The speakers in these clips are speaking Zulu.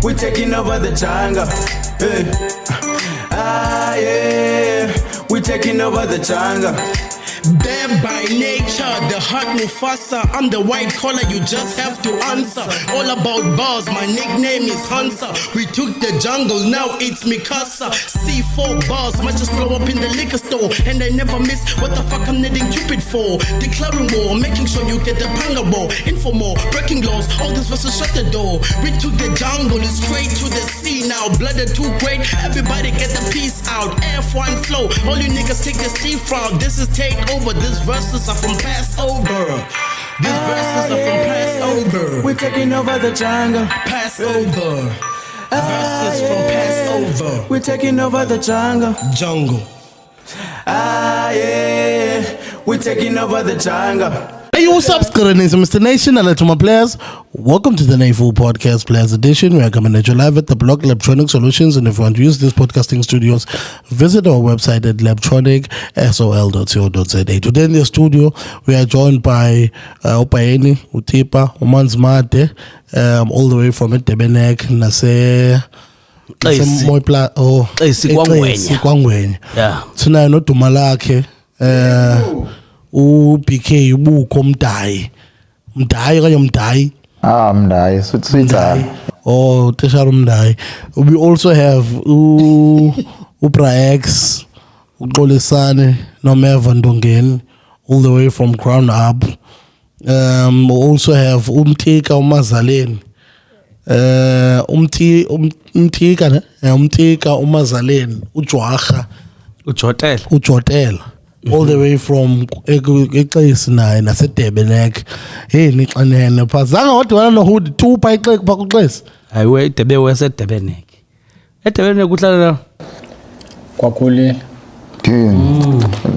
we're taking over the jungle. Yeah, we're taking over the jungle. Bad by nature, the heart Mufasa. I'm the white collar, you just have to answer. All about bars, my nickname is Hansa. We took the jungle, now it's Mikasa. C4 bars, might just blow up in the liquor store. And I never miss what the fuck I'm needing Cupid for. Declaring war, making sure you get the panga ball. Info more, breaking laws, all this versus shut the door. We took the jungle, it's straight to the sea now. Blooded too great, everybody get the peace out. F1 flow, all you niggas take the Steve route. This is take over. These verses are from Passover. These verses are from Passover. We're taking over the jungle. Passover. Verses from Passover. We're taking over the jungle. Jungle. Yeah, we're taking over the jungle. Hey, what's up, Skaranis, Mr. Nation, and to my players. Welcome to the Naifu Podcast Players Edition. We are coming at you live at the Block Electronic Solutions, and if you want to use these podcasting studios, visit our website at electronicsol.co.za. Today in the studio, we are joined by Opaeni, Utipa, Omanzmate, all the way from Tebenek, Nase. Kwangwenya. Yeah. Tonight, not to Malake. PK ubukho mdayi kanye mdayi mdayi sweet oh tesharo mdayi. We also have uBrax uXolisane noMeva Ndongeni all the way from Crown Up. We also have Umtika uMazaleni Umtika uMazaleni uJotela all the way from eXesi naye naseDebenek. Hey nixanene pha zanga wadibana noHood two pha eXeki pha kuXesi. Hayiwe Debe waseDebenek. eDebenek kuhlala kwakhuli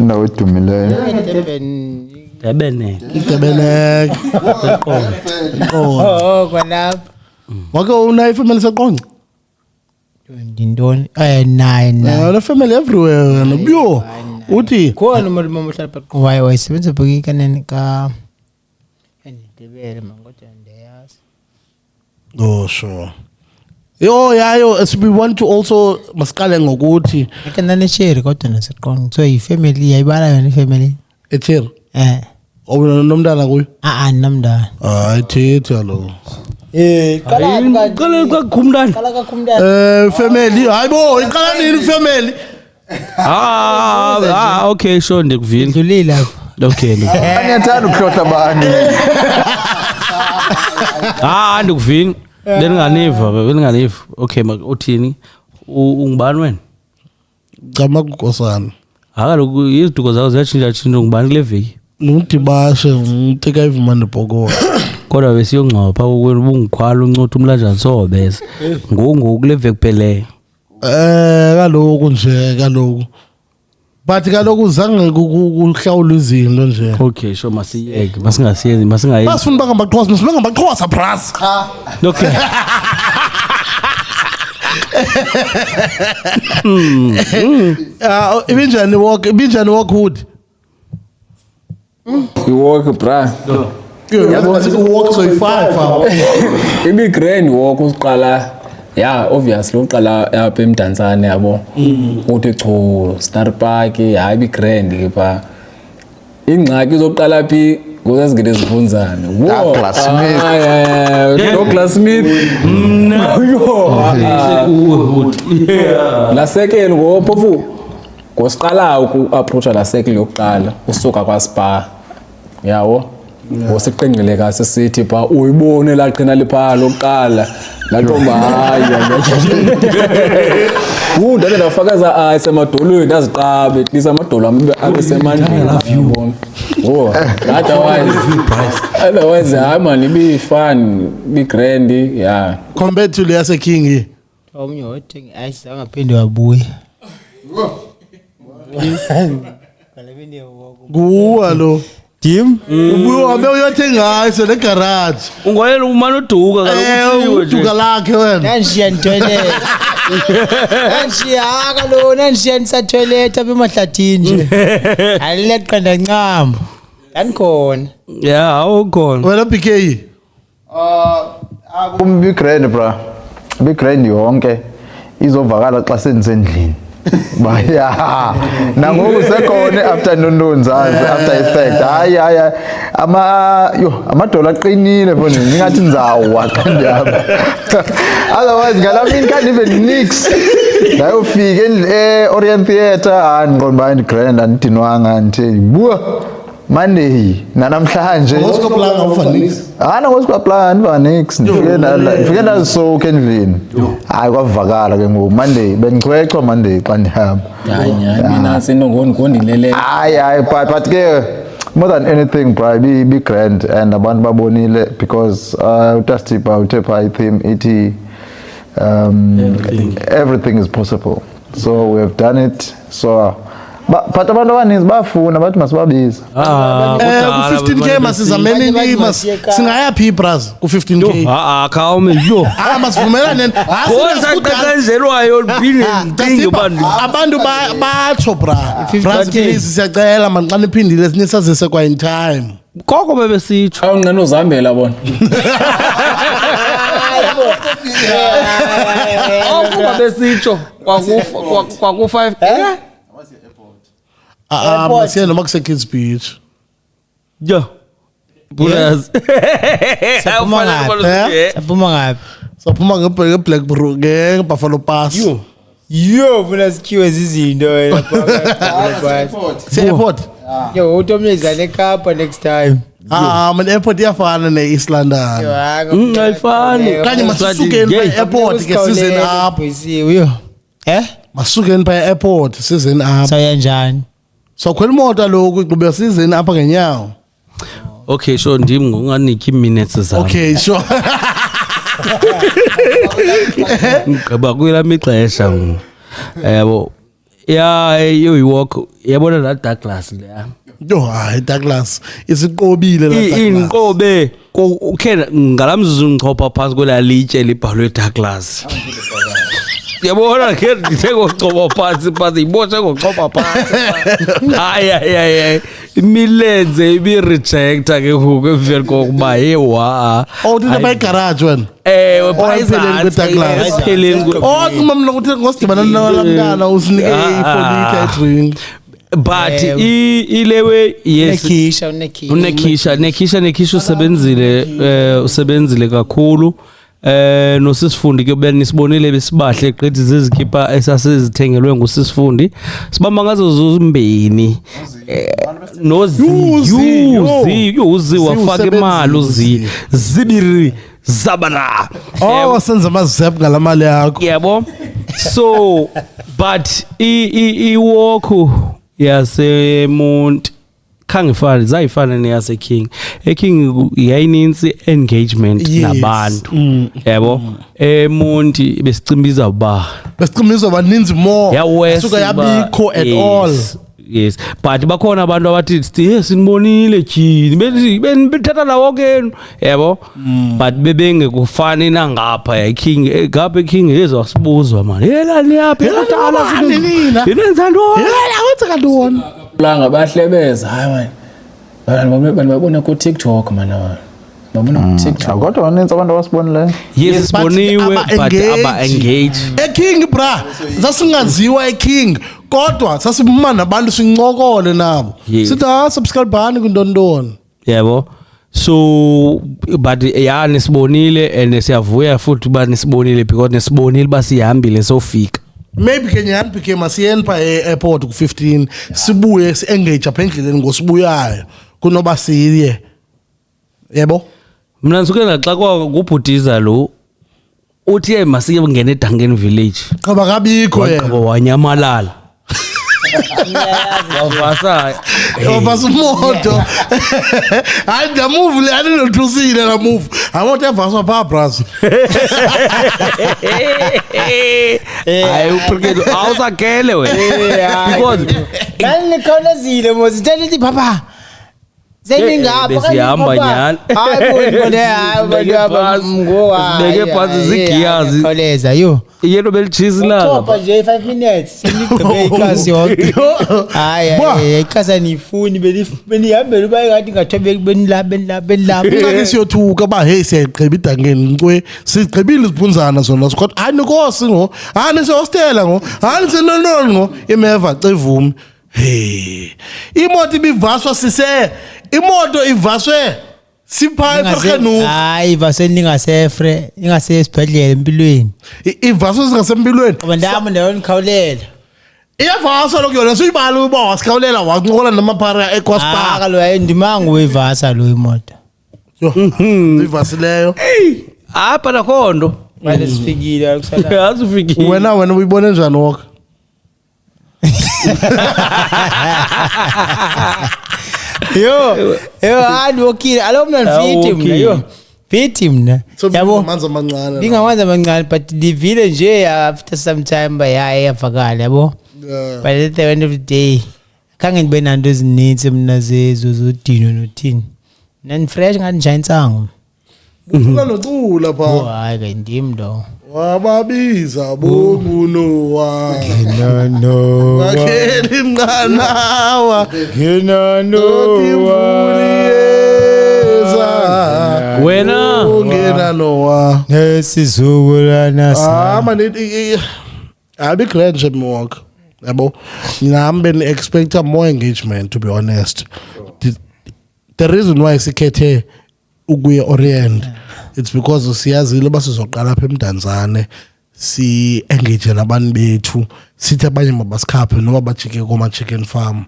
ndawo edumileyo Debenek. Oh kwalapha Wake unayo family seqonqa? Ndintoni naye La family everywhere no byo. Uthi khona umuntu ohlala pha wayesebenza bheki kanene ka Ndebele mangoda ndiyazi. oh sure. Yo as we want to also masiqale ngokuthi Kanene share kodwa naseqonqa so ifamily yayibala yona ifamily etheri nomntana kuyo namndana ayithetha lo qala kakhumntana family hayibo iqala nini family okay sure ndikuvile ndlulile lapho okay anyathanda ukuhlotha bani ndikuvile beninganiva okay uthini ungubani wena Gama kukosana kaloku iziduko zakho ziyatshintsha ungubani kule veki Ngudibashe ngiteka ivumane bhoko kodwa besiyongcwaba pha kokwenu ubungikhwala uncotha umlanjani sobese ngoku kule veki kupheleyo kaloku but kaloku uzange kuhlawula izinto nje. Okay sure masiyeke masingayenzi basifuna bangabaqhosa bras okay ibinjani walk Hood you walk bra walk so i5 ibi grand walk uqala yeah obviously uqala apha eMdantsane yabo uthi cho Star Park hayi bi grand ke pha ingxaki izoqala phi ngosazingene ezivunzana Glassmith la second ngophofu ngosiqala uku-approacha la second yokuqala usuka kwaSpa yawo ngosiqengile kahle sithi pha uyibone laqina lipha lokuqala lantomba hayi ndane ndafakaza asemadolweni aziqabe etlisa amadolo abe semandleni yabona otherwise man ibi fun bi grand yeah compared to le yase King omnye wothengi ayizangaphinde wabuya kuwa lo Tim ubuye wabe uyothenga iso le garage ungoyela umana uduka kaloku uduka lakhe wena nanshiya toilet nanshiya nisa toilet apha emahlathini nje alileqanda ncamo andikhona yeah awukhona wena PK kumbi grand bra Grand yonke izovakala xa sendisendlini. Baya nangoku sekhona afternoon nzazi after effect hayi amadola aqinile mfowethu ngingathi nzawa xa ndihamba otherwise ngalamini can't even nix ndayofika Orient Theatre andiqonda Grand andidinwanga nje buwa Monday nanamhlanje Ngosikhoplanga ufanix. Ngosikhoplanga ufanix ndifike ndazisoka endlini hayi kwavakala ke ngoku Monday bengicwecwa Monday xa ndihamba hayi mina sinongondilele hayi but ke more than anything bro be Grand and abantu babonile because uTastipa uthepa i-theme ithi everything is possible, so we have done it. So but abantu abaninzi bafuna bathi masibabize ku-15k masizameni singaya phi bras ku-15k khawume yo masivumelane saqeqenzelwayo liphinde ndinge abantu batsho bra bras please siyacela mani xa niphindile sinisazise kwa-in time koko bebesitsho awunqena uzihambela bona okuba besitsho kwaku-5 masiye noma kuse-Kids Beach yo buras Saphuma ngaphi? saphuma ngeblack bro ngebuffalo pass Yo funa sikhiwe izinto wena se-airport yo utomleza neKapa next time. man airport iyafana ne-East London ayifani kanye masisukeni pa-airport ke sizeni up yo masukeni pa-airport sizeni up sayanjani sokhwela imoto lokhu qhubeka sizeni apha ngenyawo okay sure ndim ngokunganikhi minutes zami okay sure ngqaba kuyela mixesha yabo yo walk yabona la Douglas leya yo hayi Douglas isiqobile la Douglas inqobe ukhe ngalamzuzu ngichopha phansi kwela litshe libhalwe Douglas yabona ke ngithengochopha phansi ibothe ngochopha phansi hayi imilenze ibi rejecta ke ngoku emveni kokuba yewa uthina by garage wena bayipheleni kweDouglas kuma mina ukuthi ngosidibana nalamntana usinike i-4 liter drink but ilewe yes nekhisha usebenzile kakhulu nosisifundi ke beni sibonile besibahle eqedi zezikhipha esasezithengelwe ngusisifundi sibamba ngazo zombini nozi wafaka imali uzi zibiri zabara senza amazep ngalamali yakho yabo so but iwalk yaseMonti khangifana zayifana neyase King eKing yayininsi engagement nabantu yabo eMonti besicimbiza baninzi more suka yabikho at all yes but bakhona abantu abathi sinibonile tyhini bethatha lawo kenu yabo but bebenge kufani nangapha eKing ngapha eKing yezasibuzwa manje yelani yaphi latala sinina yenza ntoni wenza kantoni langa bahlebeza hayi man babona ku TikTok mana babona ku TikTok kodwa wanenza abantu abasibonileyo yes siboniwe but aba engage eKing bra sasingaziwa eKing kodwa sasibuma nabantu sincokole nabo sithi subscribe kundondoni yebo so but nisibonile and siyavuya futhi ba nisibonile because nisibonile basihambile sofika maybe kenyani became asiyen pa airport ku-15 sibuye si-engage apha endleleni ngosibuyayo kunoba siye yebo mina ngisuke naxa kubhudiza lo uthi masiye ngene eDuncan Village qaba kabikho yena wanyamalala wavasa umoto hayi the move le andinothusile la move amoto yavaswa phaa bras hayi uphikedo awusakele wena because nikhawulezile mos tell ithi papa Seningapha besihamba nyani. Sibeke phansi zigiyazi. Kholeza yo. Yelo belichizi la. Chopha nje 5 minutes senigqibe iclass yonke. Hayi iclass anifuni benihambela uba ngathi ngathobe benilapha. Ngake siyothuka ba hey siyaqheba idangeni ngcwe sigqibile isiphunzana zona sikhothi hayi nkosi ngo hayi sehostela ngo hayi senonono ngo imeva cevumi hey imoto ibivaswa imoto ivaswe sipha eFrikenu hayi ivaswe ningasefre ingasesibhedlela empilweni ivaswe singasempilweni abandami ndawo nikhawulela iyavaswa lokuyona suyibala uba wasikhawulela wancokola namaphara eGospel kalo ayindimangu wevasa lo imoto ivasileyo apha nakhondo manje sifikile akusala asifikile wena uyibone njani walk yo hadi wokile alo mna mfiti mna yabo manzi amancane lingamanzi amancane but livile nje after some time yavakala yabo but at the end of the day khange ndibe nanto ezininzi mna zodino nothini nani fresh ngathi nje insango ufuna nocula pha hayi ke ndim lo wababiza bongunowa no wakheli mncanawa Nowa wena ungena nowa esizukulwana man I'll be glad to walk yabo nami beni expect more engagement to be honest the reason why sikhethe ukuye Orient it's because siyazile basizoqala apha eMdantsane si engage nabantu bethu sithi abanye mabasikhaphe noma bajike koma chicken farm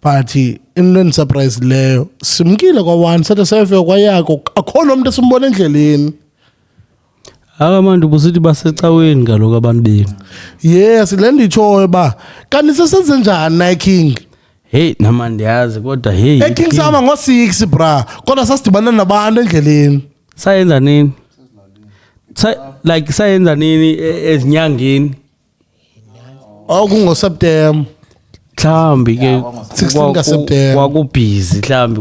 but into surprise leyo simkile kwa one sathi sayofika kwayako akhona umuntu esimbona endleleni akamantu busithi basecaweni ngaloko abantu benu yes le nditshoyo ba kanti sesenze njani na King hey namandiyazi kodwa hey King sama ngo6 bra kodwa sasidibana nabantu endleleni sayenza nini sayenza nini ezinyangeni okungo September mhlambi ke 16 ka September kwakubhizi mhlambi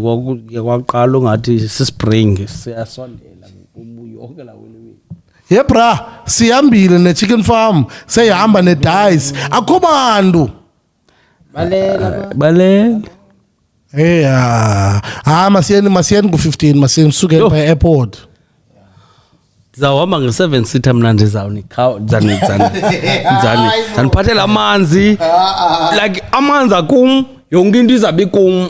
kwaqala ngathi sispring siyasondela ubuyonke la wena ye bra sihambile ne chicken farm seyihamba ne dice akho bantu balela hey masiyeni ku15 masiyeni suke Yo. by airport zawuhamba nge7 seater mna zaniphathela amanzi like amanzi akum yonke into izabe ikum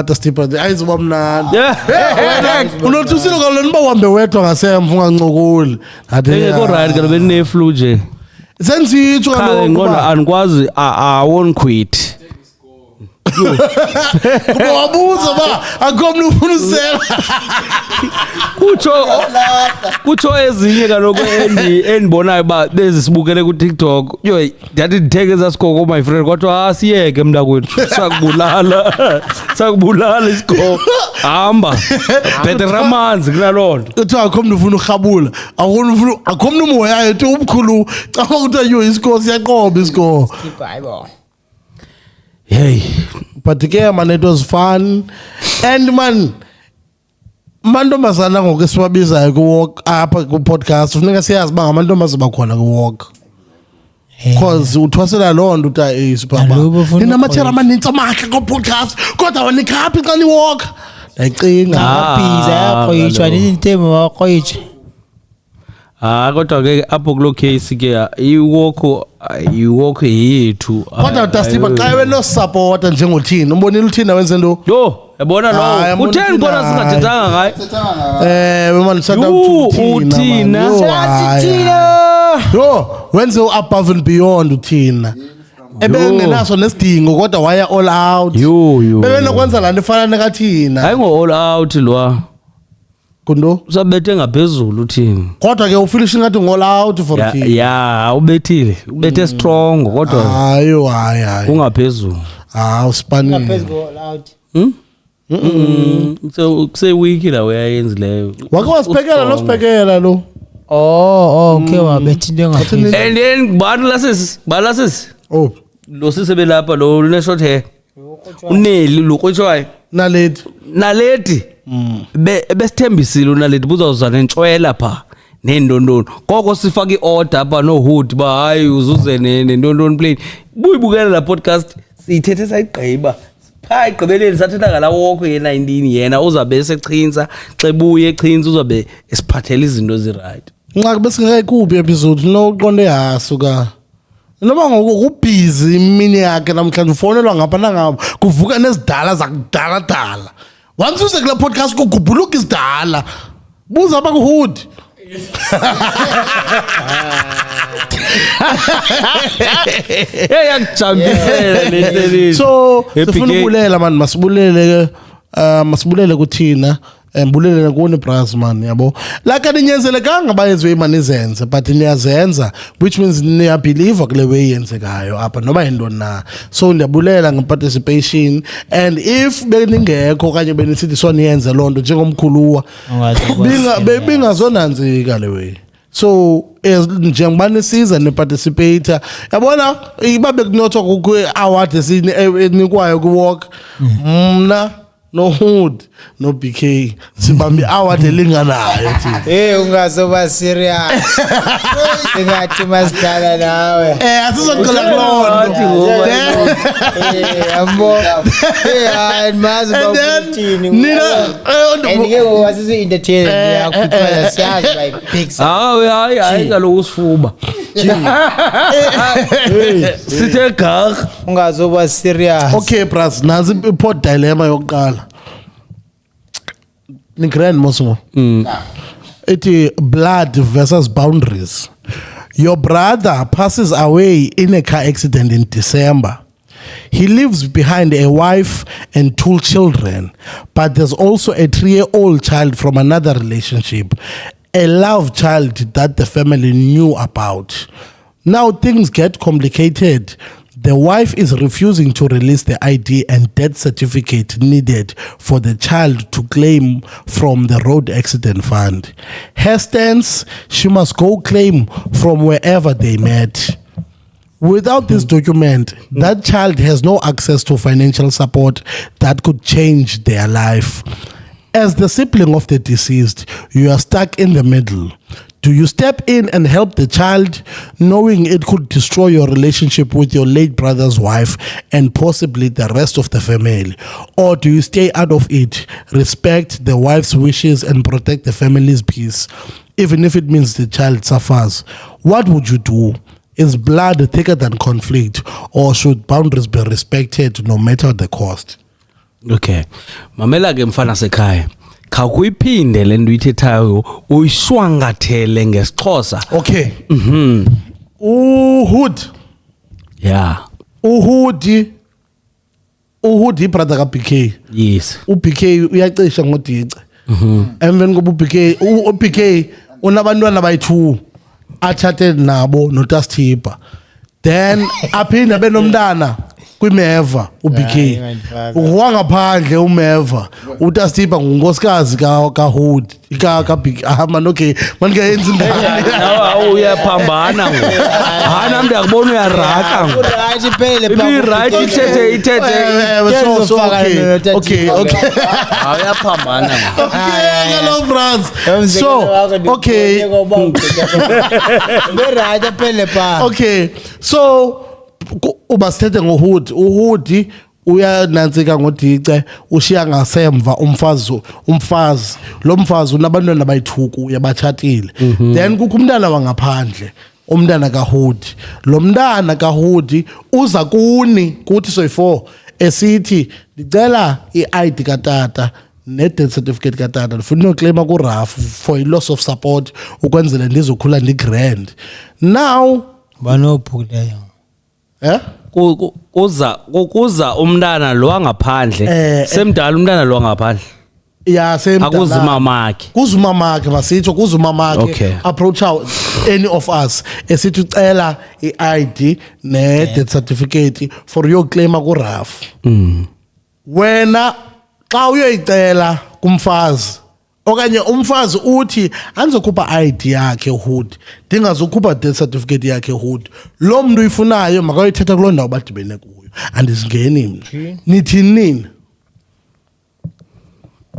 Tastipha ayizuba mnandi yeah unothusile kalona uba uhambe wedwa ngasemva ungancokoli engekho right kaloku benine-flu nje senzitsho cha kaloku ngqondo uba andikwazi I won't quit kuba wabuza ba akho mntu ufuna usela kutsho ezinye kaloku endibonayo uba bezisibukele kuTikTok yo ndathi ndithenge esasikoko my friend kwathiwa siyeke mntakwethu sakubulala isikoko hamba bhetera amanzi kunaloo nto kuthiwa akho mntu ufuna urhabula akho mntu umoyayo tu umkhulu caba kuthiwa yo isikolo siyaqoba isikolo hey but ke man it was fun and man amantombazana ngoku esiwabizayo ku-walk apha ku-podcast funeka siyazi uba ngamantombazana bakhona ku-walk because uthwasela loo nto Kaloku ufuna ninamathela amanintsi amahle ku-podcast kodwa wanikhaphi xa niwalk ndayicinga abhiza yakrwitshwa nintemo wakrwitsha kodwa ke apho kuloo case ke iwalk yethu kodwa Dastipha xa wenosapota njengothina umbonile uthina wenze nto yo yabona Hayi, lowo utheni yabona kodwa singathethanga ngayo man shout Yho, out to uthina. yo wenze above and beyond uthina ebengenaso nesidingo kodwa waya all out yo bebenokwenza laa nto ifana nekathina hayi ngo-all out lwa kunto usabethe ngaphezulu uthini kodwa ke ufilishe ngathi ngo-all out for thina ya ubethile ubethe strong kodwa hayi ungaphezulu usipanile kusewiki la uyayenzileyo wake wasiphekela losiphekela lo okay wabetha into engaphezulu and then balasisi oh lo sisebelapha lo luneshort hair uneli lukrwitshwayo naleti besithembisile unaleti buzawuza nentshwela pha nendondoni koko sifaka iorder apha nohood ba hayi uzuze nendondoni plane buyibukela la podcast siyithethe sayigqiba pha igqibeleni sathetha ngala wokho ye19 yena uzabe esechinza xa ebuye echinza uzabe esiphathela izinto eziright nxa besingekuphi episode no uqonde hasuka noma ngokubhizi imini yakhe namhlanje ufonelwa ngapha nangapha kuvuka nezidala zakudala dala once uze kule podcast kugubhuluka isidala buza apha kuhood yakujambisela lehleleni so sifuna ukubulela man masibulele kuthina mbulele kuni bras man yabo like aninyenzelekanga bayenziwe imani izenze but niyazenza which means niya believe kule way yenzekayo apha noba into na so ndiyabulela ngeparticipation and if beningekho kanye benisithi so niyenze lonto njengomkhuluwa bingazonanzika le way so njengoba nisiza neparticipate yabona ibabe kunothwa ku award esinikwayo ku walk mna no hood no BK sibambi award elinganayo thina ungazoba serious ngathi masidala nawe asizoqala kulonto yambo hayi mazi bakuthini nina andike wasisi entertain yakuthola siyazi like big hayi kaloku usifuba sithe gar ungazoba serious okay bras nazi import dilemma yokuqala ni grand moso it's blood versus boundaries. Your brother passes away in a car accident in December. He leaves behind a wife and 2 children, but there's also a 3-year-old child from another relationship, a love child that the family knew about. Now things get complicated. The wife is refusing to release the ID and death certificate needed for the child to claim from the road accident fund. Her stance, she must go claim from wherever they met. Without this document, that child has no access to financial support that could change their life. As the sibling of the deceased, you are stuck in the middle. Do you step in and help the child, knowing it could destroy your relationship with your late brother's wife and possibly the rest of the family? Or do you stay out of it, respect the wife's wishes and protect the family's peace, even if it means the child suffers? What would you do? Is blood thicker than conflict, or should boundaries be respected no matter the cost? Okay. Mamela ke mfana sekhaya. Khawuyiphinde le nto uyithethayo uyishwangathele ngesixhosa. Okay. Uhood. Yeah. Uhood brother ka BK. Yes. UBK uyacisha ngodice. Emveni koba uBK unabantwana bayi2 achatted nabo noTastipa. Then aphinda benomntana kwimeva uBK uwangaphandle umeva uTastipa ngunkosikazi kaHood ka Big man okay manike yenza ingane nawe uyaphambana ngo hana mntu akubona uyaraka ngo right phele right ithethe so okay uyaphambana ngo okay hello friends so okay right phele pa okay so ubasithethe ngoHood uyanantsika ngodice ushiya ngasemva umfazi lo mfazi unabantwana bayithuku uyabatshatile then kukho umntana wangaphandle umntana kaHood lo mntana kaHood uza kuthi soyi4 esithi ndicela iID katata ne-death certificate katata ndifuna uclaima kuRAF for loss of support ukwenzela ndizokhula ndigrand now banophuleyo kuza umntana lo angaphandle semdala umntana lo angaphandle yeah semdala akuzima makhe kuzuma makhe masitsho kuzuma makhe okay. Approach any of us esithi ucela iID ne-death certificate for your claim kuRAF wena xa uyoyicela kumfazi okanye umfazi uthi anzokhupha ID yakhe Hood dingazokhupha death certificate yakhe Hood lo muntu uyifunayo makayithetha kuloo ndawo badibene kuyo andisingeni mina nithini nini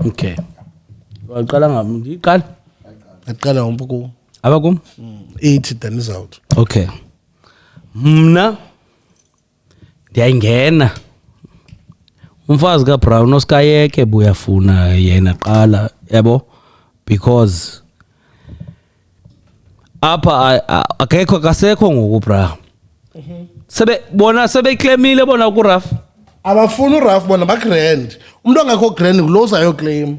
Okay. Waqala ngami ngiqala. Aqala ngompuku Abakum? 80 then is out. Okay. Mna ndiyayingena. Umfazi ka Brown oskayeke buyafuna yena qala yabo because apha akekho kasekho ngoku bra. Sebe claimile bona ku Raf. Abafuna uRaf bona ba grand. Umuntu ongakho grand nguloza yo claim.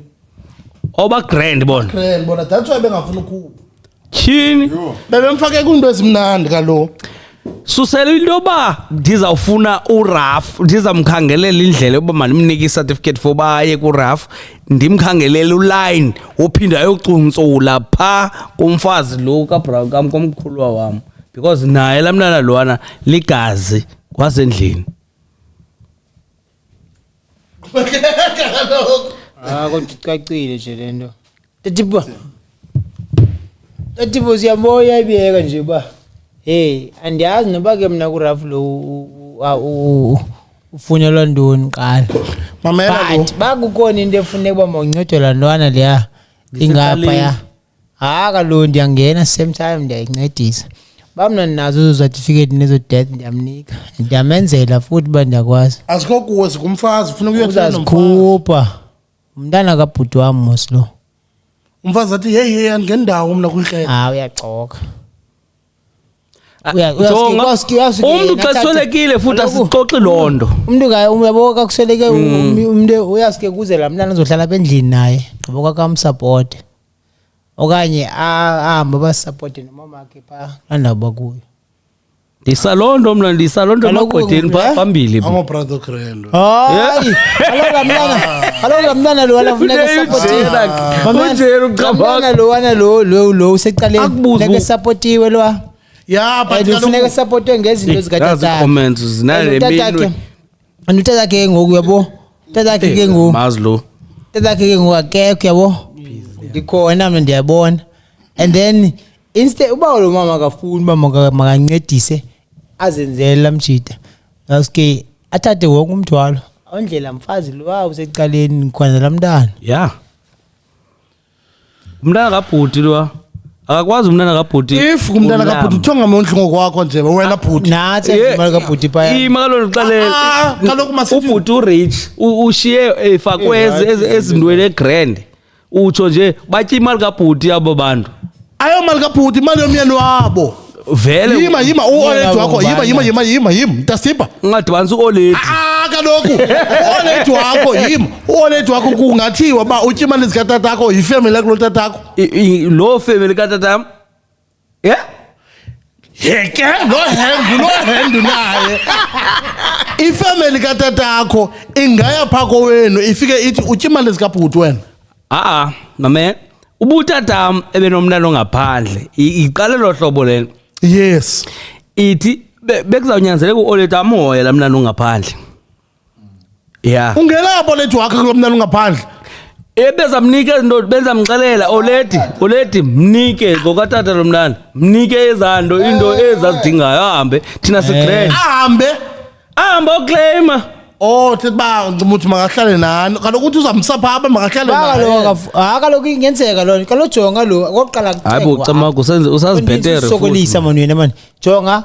Oba grand bona. Grand bona that's why bengafuna ukukhupha. Chini. Bebemfake kunto ezimnandi kalo. Susela into ba ndizawufuna uRaf ndizamkhangelela indlela yoba manimnike icertificate for baye ku Raf ndimkhangelela uline ophinda ayocuntsula pha kumfazi lo ka Brown komkhulu wami because naye lamntana lwana ligazi kwasendlini. Kodwa icacile nje lento. Tatibo siyamoya ibiyeka nje ba. Hey, andiyazi noba ke mina ku Raf lo ufunelwa ntoni qala. Mamela lo. But bakukhona into efuneka uba mawuncedwe la ntwana leya ingapha ya. Kaloku ndiyangena same time ndiyayincedisa. Bamna nazo certificate nezo death ndiyamnika. Ndiyamenzela futhi uba ndiyakwazi. Asikho kuwe sikumfazi ufuna ukuyothela nomfazi. Uzazikhupha. Umntana kabhuti wami mos lo. Umfazi athi hey angendawo mina kuhleka. Uyaxoka. Umuntu xasolekile futhi asixoxi londo. Umuntu uyabo kakusoleke umuntu uyasike kuze la mntana uzohlala endlini naye. Ngoba kamsupport. Okanye ahamba basupport nomama wakhe pha landaba kuyo. Ndisalondo mna ndisalondo magqwetheni phambili. Amo brother Krendo. Hayi. Alo mntana lo walafuneka supportiwe. Unje uqabana lo usecaleni neke supportiwe lo. Yeah, but kufuneka supportwe ngezinto zikatata. Comments zinale minwe. Anutata ke ngoku yabo. Tata ke ngoku. Mazlo. Tata ke ngoku akekho yabo. Ndikhona mina ndiyabona. And then instead uba lo mama akafuni uba makancedise azenzele lamjida. Ngaske athathe wonke umthwalo. Ondlela mfazi lo wawu secaleni khona lamntana. Yeah. Umntana kabhuti lo. Akakwazi umntana kabhuti. If umntana kabhuti uthonga monhlungu kwakho nje wena bhuti. Nathi imali kabhuti pha. Imali loqalela. Kaloku masithi ubhuti urich ushiye efakwezi ezindweni egrand. Utsho nje batya imali kabhuti abo bantu. Ayo mali kabhuti imali yomyeni wabo. Vele yima uoledi wakho yima mntasipa ungadibanisa uoledi kaloku uoledi wakho yima uoledi wakho kungathiwa ba utya imali zikatatakho yifamily yakulo tatakho lo family katatam yeke lo hand naye ifamily katatakho ingaya pha kowenu ifike ithi utya imali zikabhuti wena mame ubutatam ebenomntana ongaphandle iqale lo hlobo lena. Yes. Ithi bekuzawunyanzeleka uoledi amoya lamntana ongaphandle. Yeah. Ungelapho oledi wakhe kulomntana ongaphandle. Bezamnika izinto benzamxelela oledi mnike ngokatata lomntana mnike ezando into ezazidingayo ahambe thina sigrand ahambe oclaima. Thiba umuthi makahlale nani kaloku uthi uzamsapha apha makahlale nani kaloku ingenzeka lo kalojonga lo okokuqala kuthengwa hayi bo cama kusenze usazibhetere futhi sokolisa manje wena manje jonga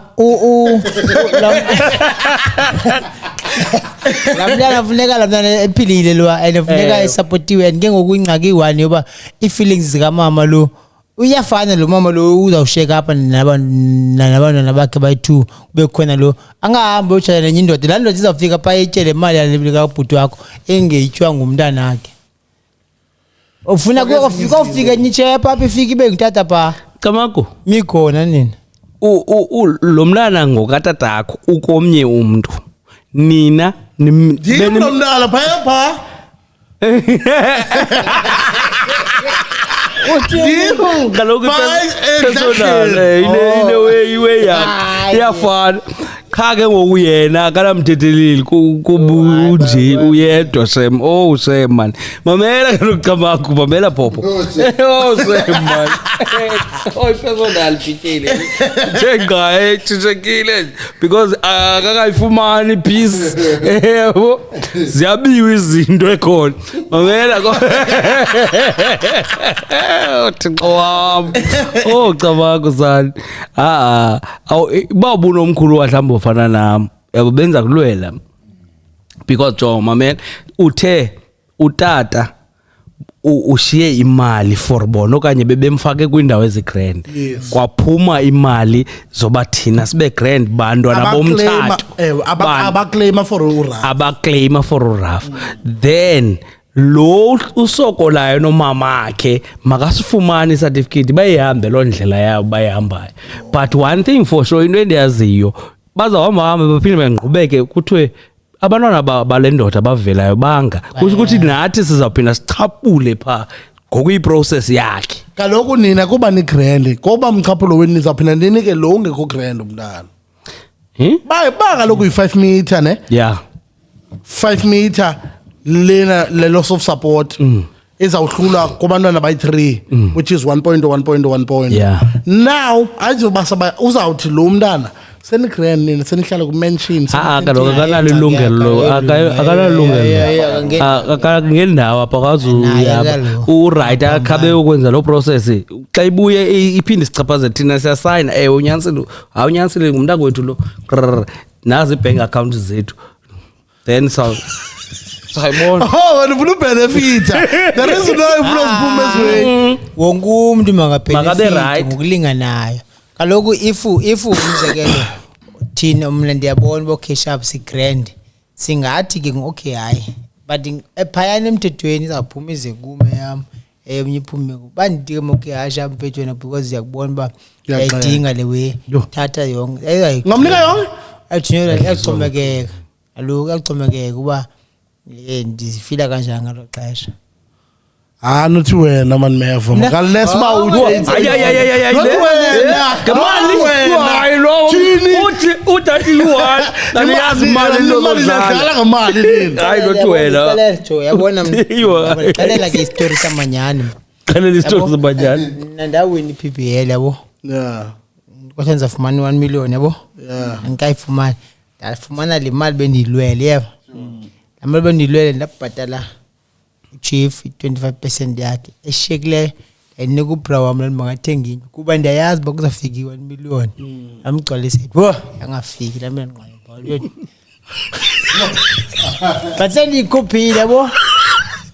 lamntana funeka lamntana ephilile lo ayifuneka esupportiwe and ke ngokuyingxaki iwani yoba i-feelings zikamama lo uyafana lo mama lo uzawusheka apha nabantwana bakhe bayi-2 kube khona lo angahambi uyotshaya nenye indoda laa ndoda izawufika phaa itshele imali yalikabhuti wakho engeyitywa ngumntana akhe ufuna kofika nyitshe phaa apha ifika ibe ngutata phaa Kamako mikhona nina lo mntana ngokatatakho ukomnye umntu nina ndinomntana phaya kaloku personal ine yakhe iyafana qha ke ngoku yena akanamthetheleli kubunje uyedwa Sem man mamela kaloku Kamako mamela Popo Sem man Oh, personal phikile. Jenga chishekile because akakayifumani peace. Yebo. Ziyabiwa izinto ekhona. Mamela ko. Tiqwam. Oh, cabanga sani. Babu nomkhulu wahlamba ofana nami. Yabo benza kulwela. Because Joma man utata ushiye imali for bona okanye bebemfake kwindawo ezigrand kwaphuma imali zoba thina sibe grand bantwana bomthatho abaclaima for uraf then lo usokolayo nomama akhe makasifumani certificate bayihambe lo ndlela yabo bayihambayo but one thing for sure into endiyaziyo bazahamba baphinde bengqubeke kuthiwe abantwana balendoda bavelayo banga ukuthi nathi sizawuphinda sichapule pha ngokuyiprocess yakhe kaloku nina kuba ni grand ngoba umchaphulo wenu nizawuphinda ninike lo ungekho grand umntana ba kaloku yi5 meter ne yeah 5 meter lena le loss of support izawuhlula kubantwana bayi3 which is 1.1 yeah now ayizobasa uzawuthi lo mntana senigrand nina senihlala ku mention kaloku akanalo ilungelo akangendawo apha kwazuyapha uright akhabe ukwenza lo process xa ibuye iphinde sichaphazele thina siyasayina unyanisile awunyanisile ngumntana wethu lo nazi bank account zethu then sayibona wena ufuna benefit there is no influence ezweni wonke umuntu Makabe makabenefit right. ngokulinganayo kaloku if umzekelo thina mina ndiyabona bo cash up si grand singathi ke okay hayi but ephayana emthethweni izaphuma ize kume yami emnye iphume bandike okay hasha mfethu because yakubona ba ayidinga lewe thatha yonke ngamnika yonke ayithunyelwa yaxhomekeka aloku yaxhomekeka kuba ndifila kanjani ngalo xesha nothi wena man meva makaless ba uthi ngemali hayi lo uthi you1 naniyazi imali lozodlala ngemali leni hayi nothi wena lecho yabona mina xelela ke story samanyani xelela story samanyani ndawini iPPL yabo yeah kwasenza fumani 1 million yabo yeah ngikayifumana ndafumana le mali benilwele yebo la mali benilwele ndabhatala chief 25% yakhe eshekile eniku bra wami mangathenga into kuba ndiyayazi bakuzafika 1 million amgcwalise wo angafiki la mina nqayo batheni ikopile yabo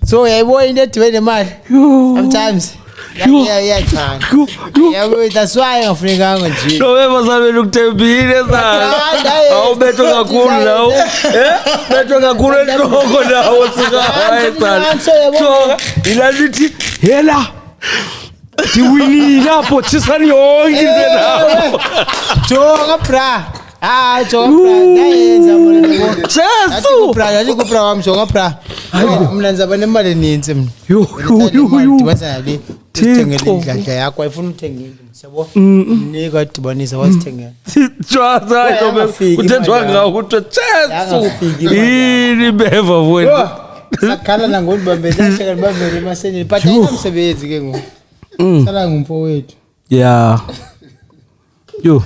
so yabo into edwele mali sometimes yeah yabo that's why ngafuneka nje no bemazabela ukuthembile sana awubetho kakhulu nawo betho kakhulu enhloko nawo sika so ilalithi yela diwini lapho thisani yonke into lapho jonga bra jonga bra ndayenza bona Jesu bra wami jonga bra mina nzaba nemali eninzi mina dibazali sithengele indladla yakho ayifuna uthenga into siyabo nika dibanisa wasithengela Jwaza uthethwa ngawo ukuthi Jesu yini beva wena sakhala nangolibambela hleka libambele emaseni but ayimsebenzi ke ngoku sala ngumfo wethu yeah yo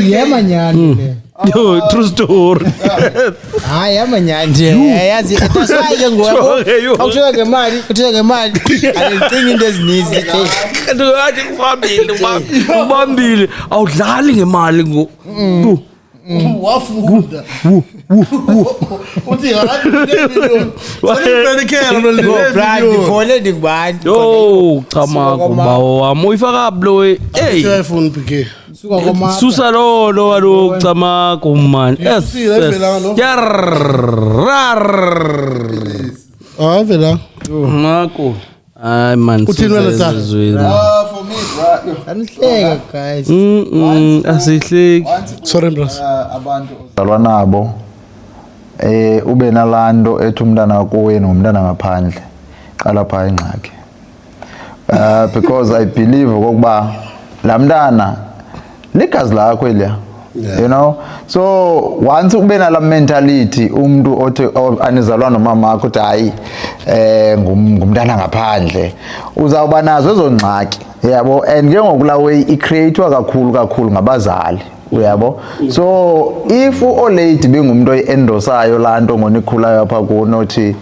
yamanyani le yo true story hayi yamanyani yazi etasaye ngoku awushoka ngemali alicinga into ezininzi ngathi ubambile awudlali ngemali ngo wafunda uthi khole ndikubani yo chama kubawo wami uyifaka blo hey iPhone PK suka koma susa lo walo chama kumani yes vela mako ay man uthini wena ta For me, bro. anihleka guys asihleki sorry bros Abantu ozalwa nabo ube nalanto ethi umntana kuwe nomntana ngaphandle qala pha ingxaki because I believe ukuba lamntana ligazi lakho eliya you know so once ube nala mentality umuntu othi anizalwa nomama wakho uthi hayi ngumntana ngaphandle uzawuba nazo ezo ngxaki yabo, and ke ngokula way icreatewa kakhulu ngabazali, uyabo. So if olate bengumuntu oyendosayo lanto ngonikhulayo apha kunothi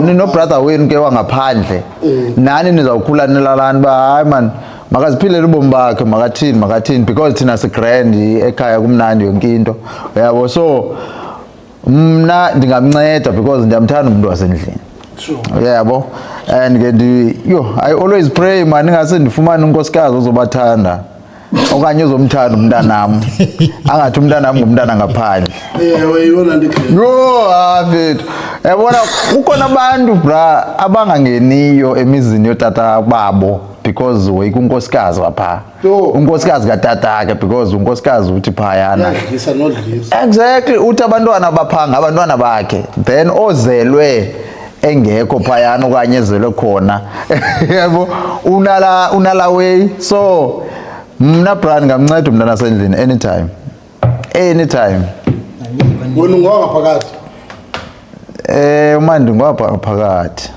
nino brother wenu ke wangaphandle, nani nizawukhula nilalani ba hayi man makaziphilele ubomi bakhe makathini because thina sigrand ekhaya kumnandi yonke into, uyabo. So mna ndingamnceda because ndiyamthanda umuntu wasendlini. Sure. Yabo, and I always pray man ingase ndifumane unkosikazi ozobathanda okanye uzomthanda umntanami angathi umntanami ngumntana ngaphandle. Yona ndikhe. Yo afethu yabona kukhona abantu bra abangangeniyo emizini yotata babo because unkosikazi apha, unkosikazi katata ke because unkosikazi uthi phayana exactly uthi abantwana baphanga abantwana bakhe then ozelwe engekho phayana okanye ezelwe khona yabo unala way. So mna brand ngamnceda umntana sendlini anytime wena ungaphakathi manje ngaphakathi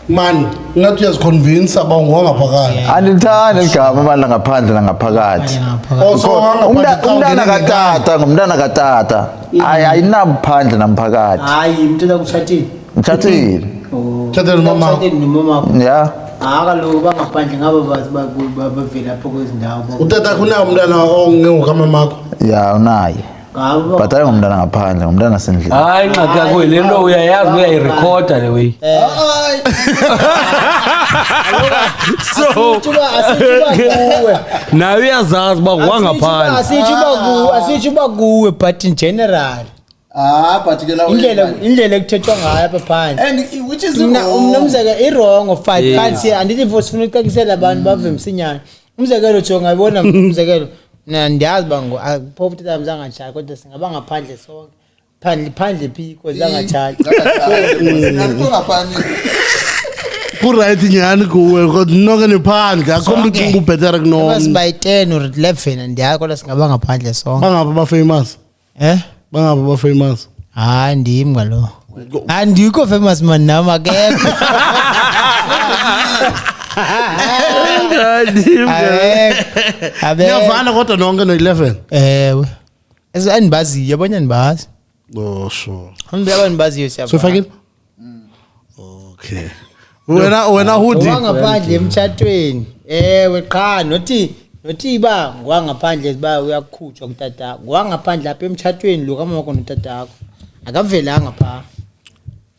man ngathi uyaziconvince aba ungaphakathi andithanda igama abala ngaphandle nangaphakathi. Umntana katata ayinaphandle namphakathi. Hayi umntana kutshatile. Mtshatile. Mtshatile mama. Mtshatile nomama. Yeah. Kaloku bangaphandle ngaba bavela apho kwezindawo. Utata kunayo umntana ongengokamamakho? Ya unaye. But ayingumntana ngaphandle, ngumntana sendlini. Hayi ingxaki yakho le nto uyayazi uyayirekhoda le way. So nawe uyazazi uba wangaphandle. Asitsho uba kuwe but in general. But ke la indlela ekuthethwa ngayo apha phandle. And which is umzekelo i-wrong of fight kanti andithi for sifuna ucacisela abantu bave msinyana. Umzekelo jonga yibona umzekelo ndiyazi bango akuphofu tata mzangatshayi kodwa singaba ngaphandle sonke phandle phiko zangatshayi right nyani kuwe kodwa nonke nephandle akho umuntu ucinga ubhetera kunona by 10 or 11 ndiyazi kodwa singaba ngaphandle sonke bangapha ba famous bangapha ba famous hayi ndim ngalo andikho famous man nami akekho Ngiyavana kodwa nonke no11 ewe andibaziyo yabona ndibazi oh sure andibaziyo siyabona so fakile okay wena hudi wangaphandle emtshatweni ewe qha nothi ba ngwangaphandle ba uyakhutshwa kutata ngwangaphandle apha emtshatweni lo kamama notatakho akavelanga pha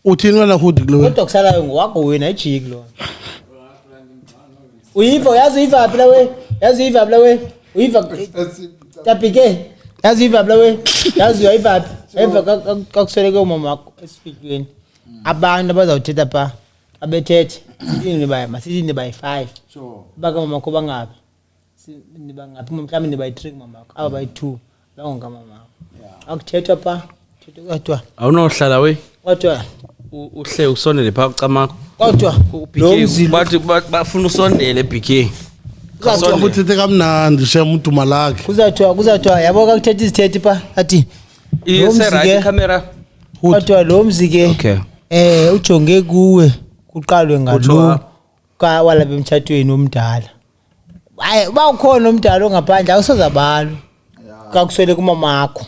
uthini wena hudi kulo kodwa kusalayo ngowakho wena ejiki lo uyiva yaziva phela we yaziva phela we uyiva tapike yaziva phela we yaziva eva kakusoleke umama wakho esifikweni abantu abazawuthetha pha abethethe sithini baya masithini by 5 sure baka mama wakho bangapi nibangaphi mhlawumbe niba 3 mama wakho aba by 2 bangonga mama wakho akuthethwa pha thethwa kodwa awunohlala we kodwa uhle usondele pha kucamakho kodwa bathi bafuna usondele BK kuzawuthethe kamnandi shem uduma lakhe kuzawuthiwa yabo kakuthetha izithethe pha athi right camera kodwa lo mzi ke okay ujonge kuwe kuqalwe ngalo kwala bemtshatweni omdala hayi bawukhona omdala ongaphandle awusozabalo kakuswele kumama wakho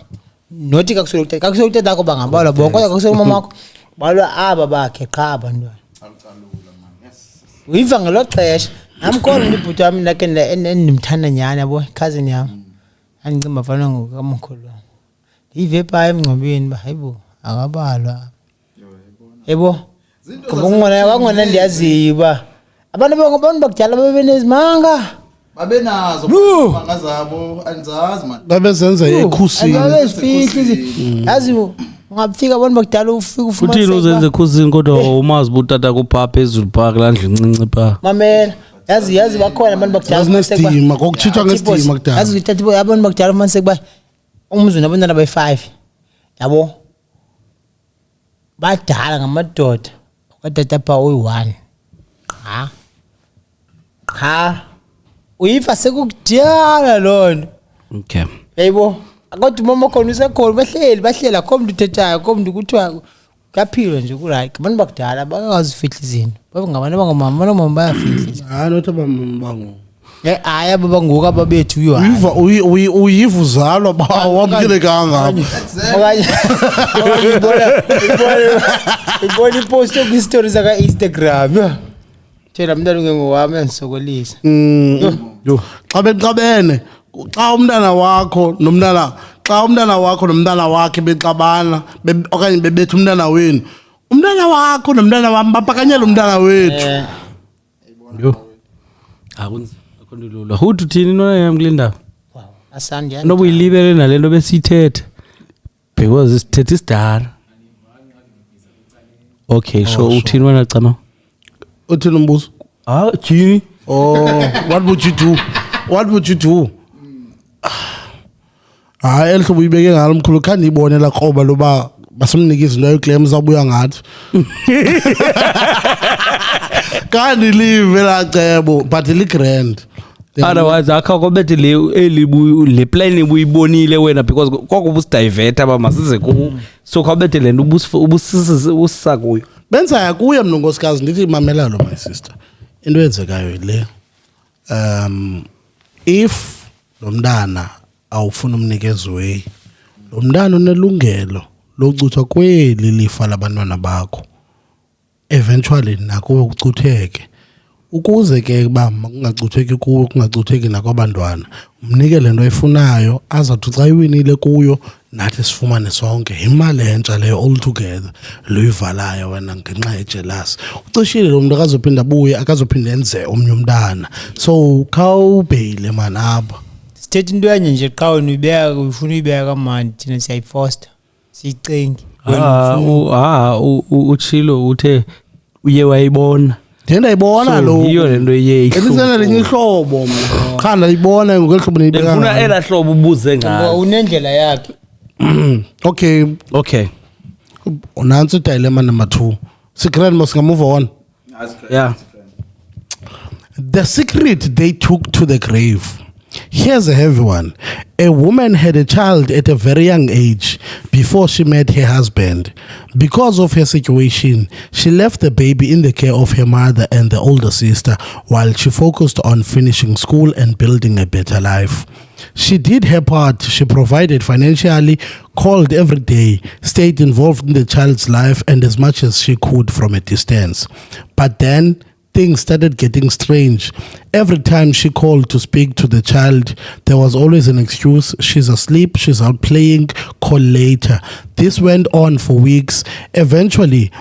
nothi kakuswele utata akho bangabalwa bonke kodwa kakuswele kumama wakho balwa aba bakhe qha abantwana uyiva ngelo xesha namkhona ndibhuti wami nake endimthanda nyana yabo cousin yami andicimba fana ngokamkhulu ndive pha emngcwabeni ba hayibo akabalwa yebo kwangona ndiyaziyo ba abantu bakudala babenezimanga babenazo manga zabo andizazi man babezenza ekhusini yazi ungafika abantu bakudala ufika ufuma uthini uzenze ekhusini kodwa umazi butata kupha phezulu pha landla incinci pha mamela yazi bakhona abantu bakudala kunesidima kokuchithwa ngesidima kudala yazi uthatha abantu bakudala manje kuba umzweni abantwana bay5 yabo badala ngamadoda kwatata pha uyi1 ha uyifa sekukudala lona okay yebo kodwa mama khona usekhona bahleli akho umuntu uthethayo akho umuntu kuthiwa kaphilo nje ku right abantu bakudala bangazifihla izinto ngabantu abangomama abangomama bayafihla hayi nothi abangu hayi abangoku ababethu uyo uyiva uzalwa wamkelekanga ibona ipost kwi-story zaka-Instagram thela mntana ungengowami yandisokolisa xa bexabene xa umntana wakho nomntana wakhe bexabana okanye bebetha umntana wenu umntana wakho nomntana wami bapakanyela umntana wethu Yo. Akunzima. Huthi uthini nona yami kule ndaba? asandi Noba uyilibele nalento besithethe. Because isithethe isidala. Okay, so uthini wena Cama? uthini umbuzo Jini. oh what would you do hayi elihlobo uyibeke ngalo mkhulu khandi ibone la kroba loba basimnika izinto ayoclaim zabuya ngathi kanti live la cebo but li grand Otherwise akho bethi le plan ubuyibonile wena because kwako ubusdivert aba masize ku so kwabethi le ubusisa kuyo benza yakuye mna nkosikazi ndithi mamela lo my sister into yenzekayo le if lo mntana awufuna umnikeza way lo mntana unelungelo lokucutha kweli lifa labantwana bakho eventually nakuwe ukucutheke ukuze ke kuba kungacutheki kuwe kungacutheki nakwabantwana umnike lento ayifunayo azathi xa iwinile kuyo nathi sifumane sonke imali entsha leyo all together luyivalayo wena ngenxa yejealous ucishile lo muntu akazophinda abuye akazophinda enze omnye umntana so khawubhele man apha sithethe into yanye nje qha wena uyibeka ufuna uyibeka kamandi thina siyayifoster siyicengi uchilo uthe uye wayibona Ndenda ibona lo. Yiyo lento iye ihlubo. Elisena lenye ihlobo mna. Cha ndayibona ngokwehlobo niyibeka. Ngifuna ela hlobo ubuze ngayo. Unendlela yakhe. Okay. Unansi dilemma number 2. Secret must move on. Yeah. The secret they took to the grave. Here's a heavy one. A woman had a child at a very young age before she met her husband. Because of her situation, she left the baby in the care of her mother and the older sister while she focused on finishing school and building a better life. She did her part. She provided financially, called every day, stayed involved in the child's life and as much as she could from a distance. But then things started getting strange. Every time she called to speak to the child, there was always an excuse. She's asleep, she's out playing, call later. This went on for weeks. Eventually,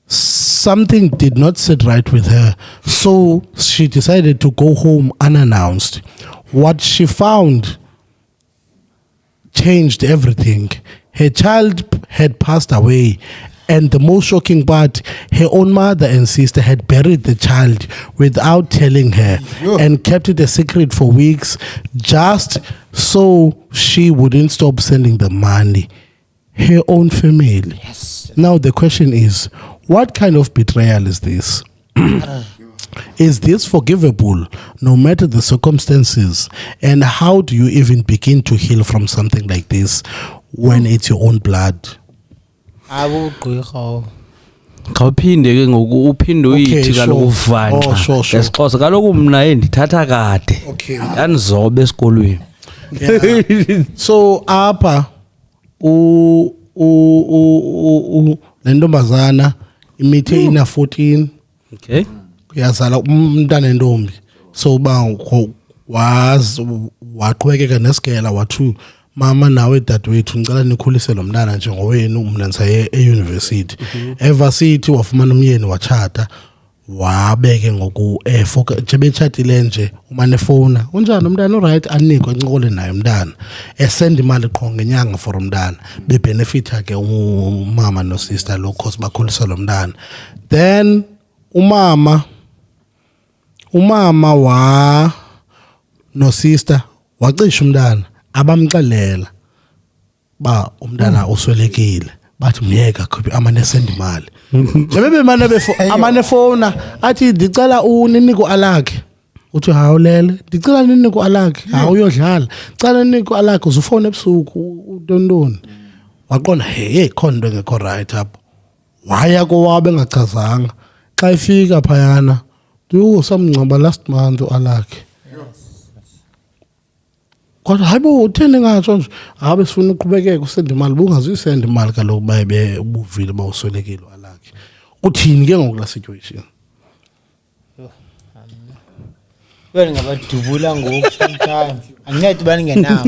something did not sit right with her. So she decided to go home unannounced. What she found changed everything. Her child had passed away. And the most shocking part, her own mother and sister had buried the child without telling her and kept it a secret for weeks just so she wouldn't stop sending the money. Her own family. Yes. Now the question is, what kind of betrayal is this? Is this forgivable no matter the circumstances? And how do you even begin to heal from something like this when it's your own blood? Khawuphinde ke ngoku uphinde uyithi kaloku uvanqa lesixhosa kaloku mna endithatha kade yanizobe esikolweni so apha le ntombazana imithe ina 14 okay uyazala umntana entombi so uba waqhubekeka nesigela wathu mama nawe dadewethu ngicela nikhulise lo mntana njengowenu mina ngisaye euniversity ever sithi wafumana umyeni wachata wabeke ngoku nje bechatile nje uma nefona unjani umntana alright anikwe ncokole naye umntana esend imali qho ngenyanga for umntana bebenefita ke umama no sister lo course bakhulisa lo mntana then umama wa no sister wacisha umntana abamxelela ba umntana uswelekile bathi myeka khuphi amane send imali bebe manje amane phone athi ndicela uniniko alakhe uthi hawulele ndicela niniko alakhe awuyodlala cela niniko alakhe uzufone ebusuku untondoni waqona hey khona into engekho right apho waya kowabe engachazanga xa ifika phayana samngcwaba last month alakhe kodwa hayibo utheni ngatsho nje habe sifuna uqhubekeka usende imali bungazuyisenda imali kaloku baye ubuvile bawuswelekile alakhe uthini ke ngoku la situation wena ngabadubula ngoku sometime anginathi baningenawo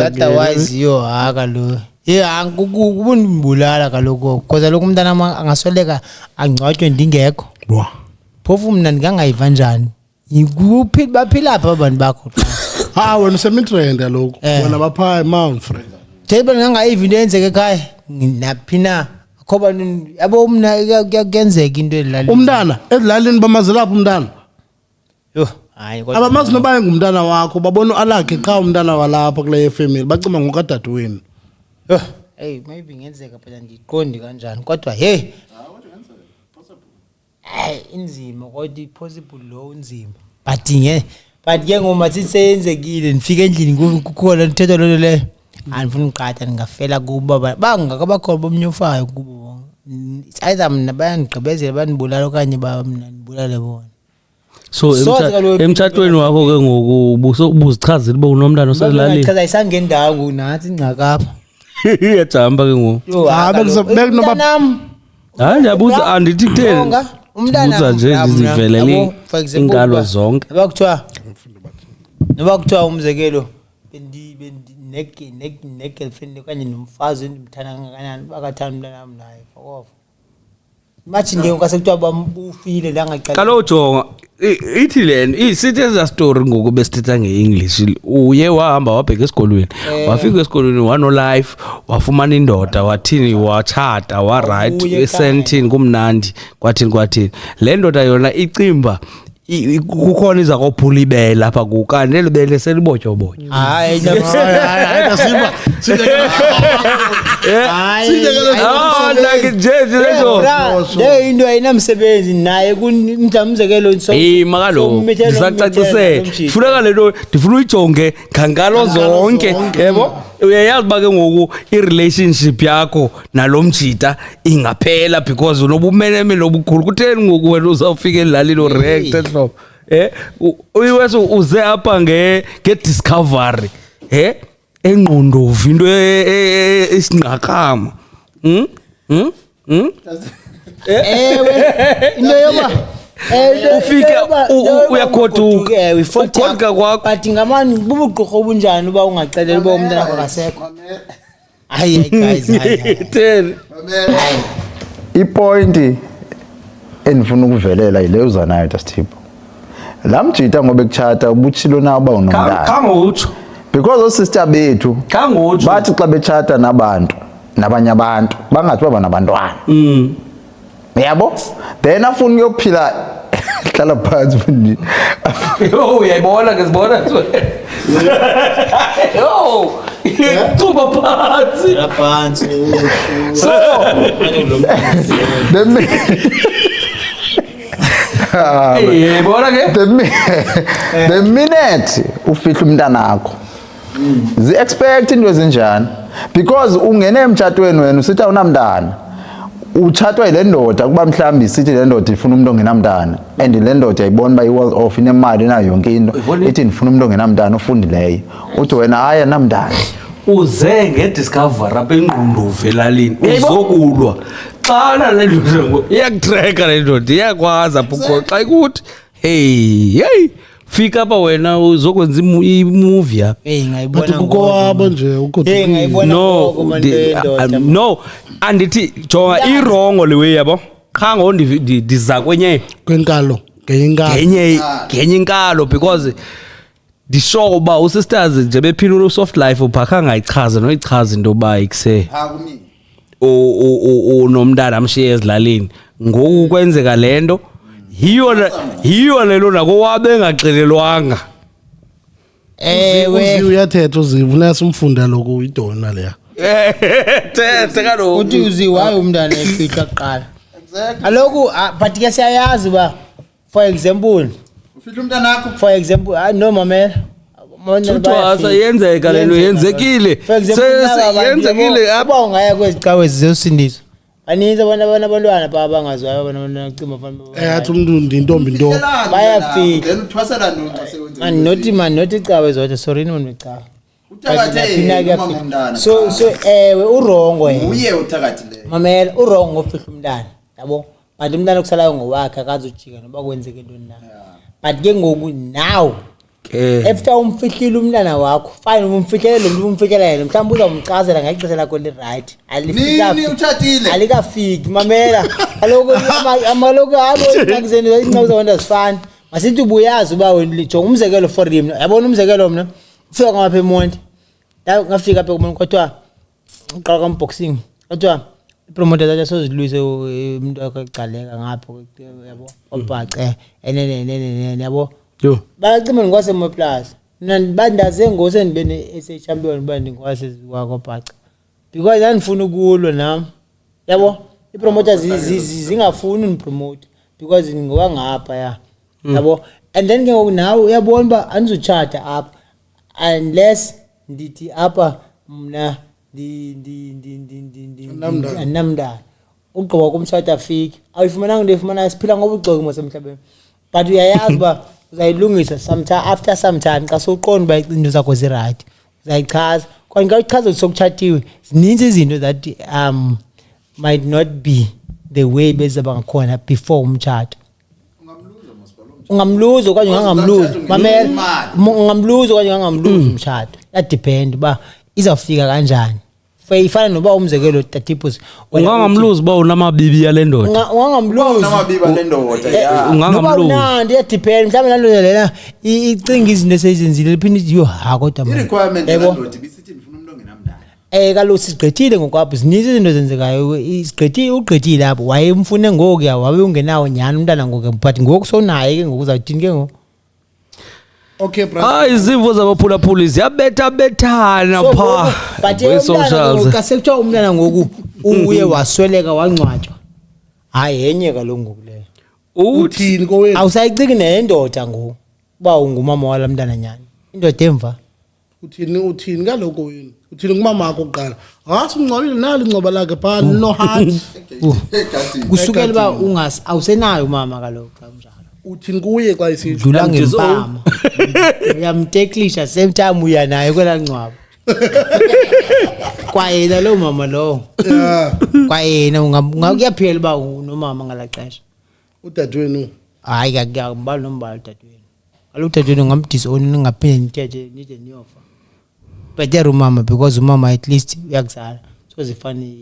otherwise yo kaloku kubunibulala kaloku because lokhu umntana angasweleka angcwatshwe ndingekho phofu mna ndingangayiva njani baphila apha abantu bakho wena usemitrend kaloku wena bapha Mount Fred theba ndingangayiva into eyenzeka ekhaya naphina akhoba yabo mna kuyenzeka into edilalini umntana edilalini bamazelapha umntana yo hayi kodwa abamazi noba engumntana wakho babona alakhe qha umntana walapha kule family bacima ngokadadewenu yo hey maybe ngenzeka phela ndiqondi kanjani kodwa hey inzima kodwa possible lo unzima but ke ngoma sisenzekile nifike endlini kukhona uthetho lo le andifuna uqhatha ngingafela kuba bangakabakho bomnyofayo kubo either mina bayanigqibezela banibulala okanye mina nibulale bona so emtshatweni wakho ke ngoku ubuzichazile uba unomntana oselalini chaza isangendawo nathi ingcakapha iyajamba ke ngoku hayi ndiyabuza andithi kutheni umntana nje zivelele ingalo zonke nabakuthiwa umzekelo ne-girlfriend okanye nomfazi endimthanda kangakanani bakathanda umntana wami naye fokofa imagine ke kwasekuthiwa bufile la ngaqala kaloku jonga ithi le sithi eza story ngoku besithetha nge-English uye wahamba wabheka esikolweni wafika esikolweni wano-life wafumana indoda wathini watshata waright esentini kumnandi kwathini le ndoda yona icimba kukhona iza kophulibela apha kukanti elibele selibotyobotywa hayi le into ayinamsebenzi naye kumzekelo makaloku ndisacacisele funeka le nto ndifuna uyijonge ngangalo zonke yebo uyayazi uba ke ngoku i-relationship yakho nalo mjita ingaphela because unobumenemene obukhulu kutheni ngoku wena uzawufika elilalini orekte hlobo uyiwese uze apha nge-discovery engqondovu into esingqakama into yoba ufika uyakhoduka ukhoduka kwakho but ngamani bubugqirha obunjani uba ungacelela uba umntana wakho akasekho hayi guys ten ipointi endifuna ukuvelela yile uzanayo Tasthipho la mjita ngoba ekuchata ubutshilo na uba unomntana kangotsho because osister bethu kangotsho bathi xa bechata nabantu nabanye abantu bangathi baba nabantwana yabo then afuna uyophila hlala phansi futhi uyayibona ke sibona tuba phansi so the minute ufihla umntana wakho zi-expect into ezinjani because ungene emtshatweni wena usithi awunamntana utshatwa yile ndoda kuba mhlawumbi isithi le ndoda ifuna umuntu ongenamntana and le ndoda yayibona uba i-world off inemali nayo yonke into ithi ndifuna umuntu ongenamntana ofundileyo uthi wena hayi anamntana uze ngediscovery apha engqondovu elalini uzokulwa xana le ndoda iyakutreka le ndoda iyakwazi apho ukho xa ikuthi hey fika apha wena uzokwenza imovie apha ngayibona kukowabo nje ngayibona no andithi jonga irongo le way yabo kha ngo ndiza kwenye kwenkalo ngenye inkalo because ndisho uba usisters nje bephila soft life uphakha ngayichaza noyichaza into ba ikuse nomntana amshiye ezilalini ngoku kwenzeka lento yiyo lelo nako wabe engaxelelwanga uzi uyathetha uzivuna simfunda lokho idona leya thethe kaloku uthi uziwayo umntana efihla kuqala aloku but ke siyayazi ba for example ufihla umntana wakho for example no mamela Utwasa yenzeka lelo yenzekile yenzekile apha ungaya kwezicawe zizosindiswa baninzi abantwana pha abangazwayo abantwana cima fanele athi umuntu intombi nto bayafika then uthwasela nto sewenze man not icawe zodwa sorry noma icawe uthakathe umntana so ewe urongo uye uthakathileyo mamela urongo ngofihla umntana yabo but umntana kusalayo ngowakhe akazujika noba kwenzeke ntoni na but ke ngoku now after umfihlile umntana wakho fine umfihlele lo muntu umfihlele yena mhlawumbe uzamchazela ngexesha lakho le right nini uthathile alikafiki mamela kaloku amaloko abo ingxakizeni ingxaki zawona zifana masithi ubuyazi uba wena jonga umzekelo for him yabona umzekelo mina ufika ngapha eMonti la ngafika apha kumuntu kodwa uqala kamboxing kodwa ipromoter zathi sozilwise umuntu akaqaleka ngapho yabo obhace enene yabo yo bayacima ngwase mo plus bandaze ngose ndibene SA champion bandi ngwase kwako bhaca because andifuna ukulwa nami yabo ipromoters zingafuni unipromote because ngoba ngapha ya yabo and then ke ngoku nawe uyabona ba anizochata apha unless ndithi apha mna namdala ugqiba kumshata afiki awuyifumananga into efumana siphila ngobuxoki mosemhlabeni but uyayazi ba uzayilungisa after some time xa sowuqonda uba izinto zakho ziright uzayichaza kodwa xa uyichaza sokuchatiwe zininzi izinto that might not be the way bezaba ngakhona before umtshato ungamluza okanye ungangamluzi mamela ungamluza okanye ungangamluzi umtshato yadepend uba izawufika kanjani ifana noba umzekelo tatipus ungangamluzi uba unamabibi yale ndoda ungangamluzi unamabibi ale ndoda ya ungangamluzi nandi yadepend mhlawumbe nalona lena icinga izinto eseyizenzile liphinde ithi yo ha kodwa i-requirement yendoda bisithi ndifuna umuntu ongenamndala kaloku sigqithile ngokwapho zininzi izinto ezenzekayo ugqithile apho wayemfune ngoku ya wabe ungenawo nyhani umntana ngoku but ngoku sowunaye ke ngoku uzawuthini ke ngoku okay bro hayi izimvo zabaphulaphuli ziyabethabethana pha but xa sekuthiwa umntana ngoku uye wasweleka wangcwatywa hayi yenye kaloku ngoku leyo uthini kowethu awusayiciki nendoda ngoku uba ungumama wala mntana nyani indoda emva uthini kaloku wena uthini ngumama wakho kuqala simngcwabile nalo ingcoba lakhe phaa no heart kusukela uba awusenayo umama kaloku xa kunjalo uthini kuye xa isithi dlula ngempama uyamteklisha same time uya naye kwela ncwaba kwayena lo mama lo kwayena ungakuyaphela uba unomama ngalaxesha udadewenu hayi akuyambali nombali udadewenu kaloku udadewenu ngamdisown ningaphinde nithethe nide niyofa better umama because umama at least uyakuzala so zifane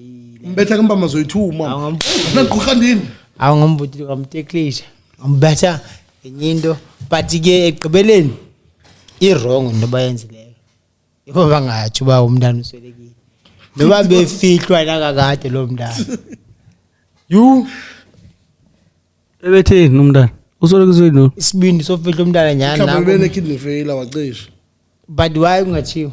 mbetha kempama zoyi2 umama naqhuqa ndini awungamvuthi ngamteklisha ambetha enyinto but ke egqibeleni irong into bayenzileyo ibo bangathi uba umntana uswelekile noba befihlwa nakakade lo mntana yu ebetheni umntana usolekisweni no isibindi sofihla umntana nyani mhlawumbe bene kidney failure wacisha but why ungachiwo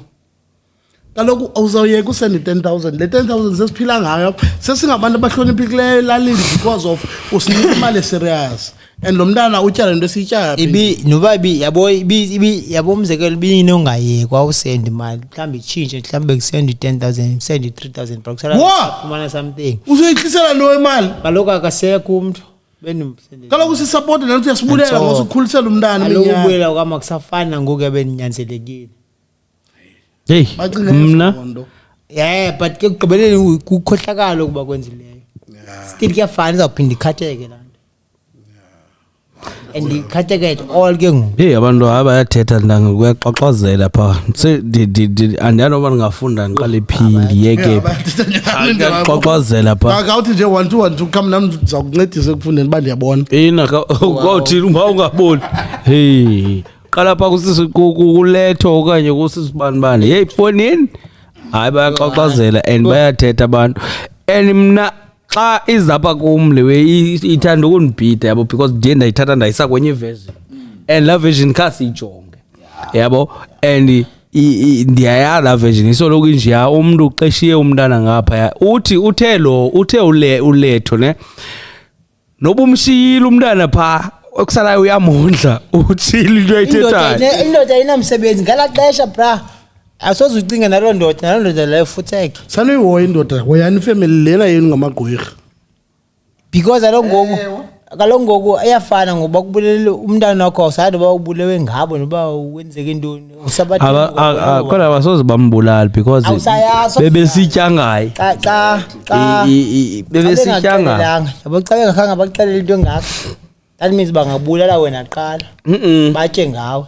kaloku awuzawuyeka usende 10,000 le 10,000 sesiphila ngayo sesingabantu abahloniphekileyo elalini because of usinika imali serious and lo mntana utyala into esitya noba yabo umzekelo ibini ongayekwa usenda imali mhlawumbe itshintshe mhlawumbe kusenda 10,000 kusenda 3,000 ufumana something uzoyihlisela lo imali kaloku akasekho umntu kaloku sisupport nathi uyasibulela ngosikhulisela umntana kaloku ubulela kwama kusafana nangoku abeninyanzelekile hey mna but ke kugqibeleni kukhohlakala ukuba kwenzileyo still kuyafana izawuphinda ikhatheke laa nto and ikhatheke at all ke ngoku hey abantu bayathetha ndanga kuyaxoxozela pha andiyanoba ndingafunda ndiqale phi ndiyeke kuyaxoxozela pha akawuthi nje 1 come nami ndizakuncedisa ekufundeni uba ndiyabona kwawuthini uba ungaboni hey qala pha kuletho okanye kusisibanibani hey fonini hayi bayaxoxozela and bayathetha abantu and mna xa izapha kum lewe ithanda ukundibhida yabo because ndiye ndayithatha ndayisa kwenye version and la version khasiyijonge yabo and ndiyayazi la version isoloku njeya umuntu uqeshiye umntana ngapha uthe uletho ne noba umshiyile umntana pha okusalayo uyamondla uthile into ayithethayo indoda ayinamsebenzi ngala xesha bra asoze ucinge naloo ndoda leyo futheke sanoyihoya indoda hoyani ifamily lena yenu ngamagqwirha because kaloku ngoku ayafana ngoba kubulele umntana wakho awusathi ba ubulewe ngabo noba wenzeke intoni kodwa abasoze bambulali because Awusayazi bebesitya ngaye bebesitya ngaye yabo xa bengakhange bakuxelela into engaka that means bangabulala wena qala batye ngawe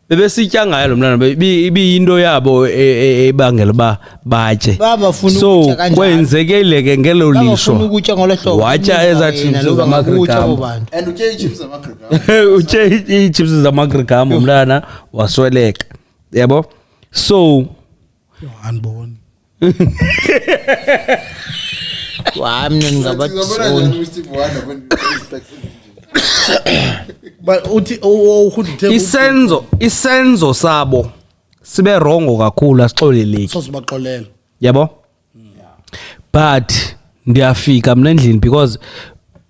bebesitya ngaye lo mntana ibiyinto yabo ebangela uba batye Babafuna so ukutya kanjalo. kwenzekile ke ngelo Babafuna lisho ukutya ngolo hlobo watya eza chips zamagrikam And utye ichips zamagrikam. utye ichips zamagrikam umntana wasweleka yabo so andiboni wa mna ningabatsoni but uthi isenzo sabo sibe rongo kakhulu asixoleleki sosibaxolela yabo but ndiyafika mna endlini because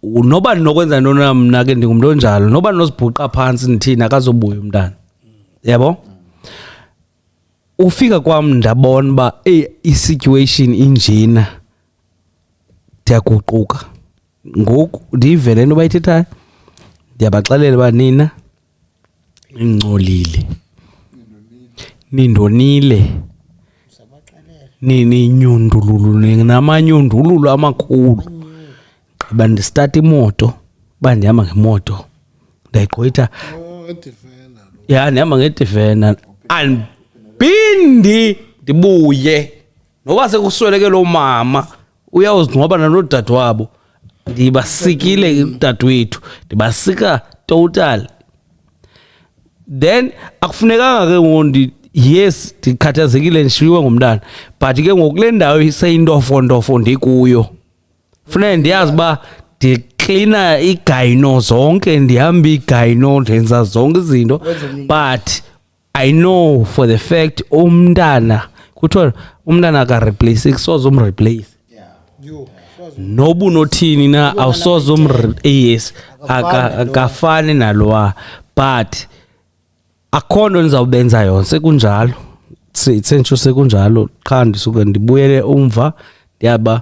noba ndinokwenza ntona mna ke ndingumntu onjalo noba ndinozibhuqa phantsi ndithini akazobuya umntana yabo ufika kwam ndabona uba i-situation injena ndiyaguquka ngoku ndiyive le nto bayithethayo ndiyabaxelela uba nina ingcolile nindonile ninyundululu namanyundululo amakhulu gqiba ndistata imoto uba ndihamba ngemoto ndayigqwitha ndihamba ngedifena andibindi ndibuye noba sekusweleke loo mama uyawuzingcwaba nanodade wabo ndibasikile udadewethu ndibasika total then akufunekanga ke ngoku yes ndikhathazekile ndishiywe ngumntana but ke ngokule ndawo iseyintofontofo ndikuyo funeka ndiyazi uba ndiklina igayino zonke ndihamba igayino ndenza zonke izinto but I know for the fact umntana kuthiwa umntana akareplace kusoze umreplace noba unothini na awusoze yes akafani nalowa but akho nto ndizawubenza yona sekunjalo sentsho sekunjalo qha ndisuke ndibuyele umva ndiyaba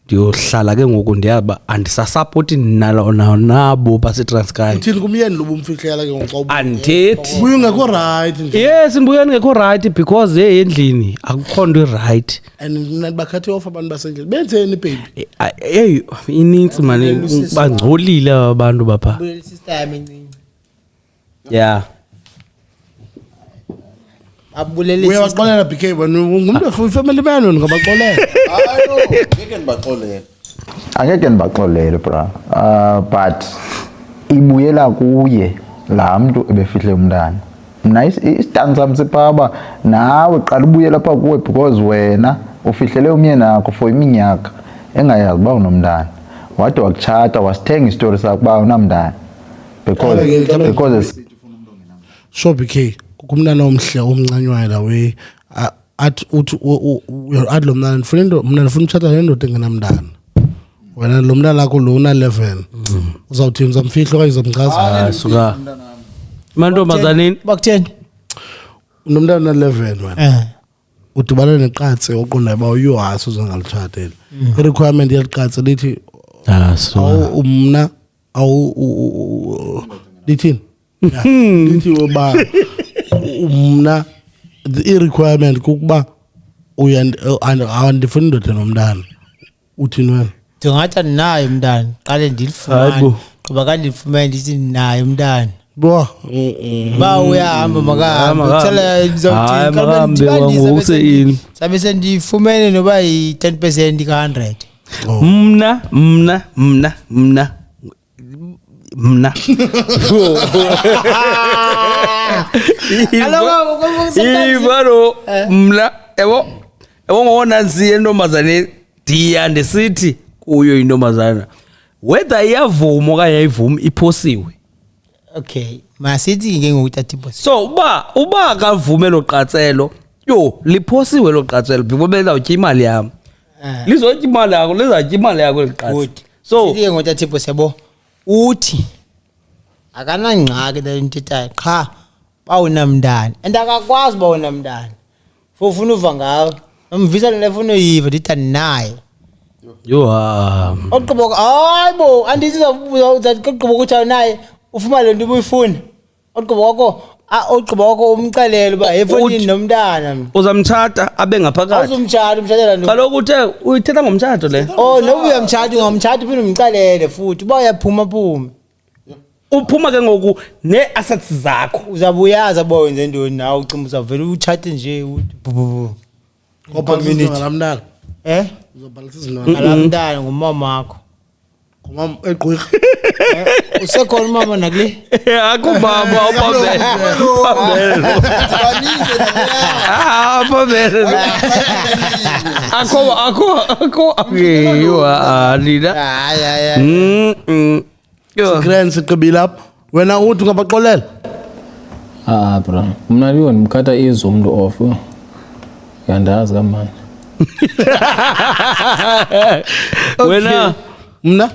ndiyohlala ke ngoku ndiyaba andisasapoti nabo baseTranskei uthini kumyeni lobu umfihlela ke ngoku andithethi buye ungekho right nje yes ndibuye ndingekho right because endlini akukho nto right and bakhathi off abantu basendlini benzeni baby hey inintsi mani bangcolile abantu bapha sister yami encinci yeah abulele uyabaxolela BK wena ngumntu family man wena ngabaxolela Ngeke ndibaxolele. angeke ndibaxolele bra but ibuyela kuye laa mntu ebefihle umntana mna isitandi sam siphaba nawe qala ubuye lapha kuwe because wena ufihlele umyeni akho for iminyaka engayazi uba unomntana wade wakutshata wasithenga isitori sakho uba unamntana because sure BK kumntana omhle omncanywayo la way athi uthi athi lo mntana mna ndifuna utshata nendoda engenamntana wena lo mntana lakho lo una 11 uzawuthini uzamfihla okanye uzamchaza suka mantombazaneni bakutheni unomntana una 11 wena udibana neqatse oqondayo uba uyohasa uzangalitshatela i-requirement yeliqatse lithi mna lithini lithi uba mna i-requirement kukuba andifuni indoda nomntana uthini wena ndingathi andinayo umntana qale ndilifumane ngoba ka ndilifumane ndithi ndinayo umntana bo ba uyahamba makahambe sabe sendifumene noba yi-10% ka-100 mna ivalo mna yabo ngona nziye intombazane ndiya ndisithi kuyo intombazana whether iyavuma okanye ayivumi iphosiwe okay masithi ke ngokuthatha so uba akavume lo qatselo liphosiwe lo qatselo because bezawutya imali yami lizotya imali yakho lizatya imali yakho liqatse so ke ngokuthatha sebo uthi akanangxaki le ntithayo qha bawunamntana and akakwazi bawunamntana ufuna uva ngawo amvisa lefuna uyiva ndithi naye yo oqoboka hayibo andithi uzoqoboka ukuthi naye ufuma le nto ubuyifuna oqoboka umqalelo ba efonini nomntana uzamthatha abe ngaphakathi umthatha ndo kaloku uthe uyithetha ngomtshato le noba uyamthatha phinde umqalele futhi uba uyaphuma uphuma ke ngoku ne-assets zakho uzabuyaza uba wenze ntoni nawe ucimba uzavele uthathe nje ngalamntana ngalamntana ngumamakho egqwirha usekhona umama nakule akho baba Grand siqibile apha wena uthi ungabaxolela bro mna liyo ndimkhatha izo umntu off yandazi kamanje wena mna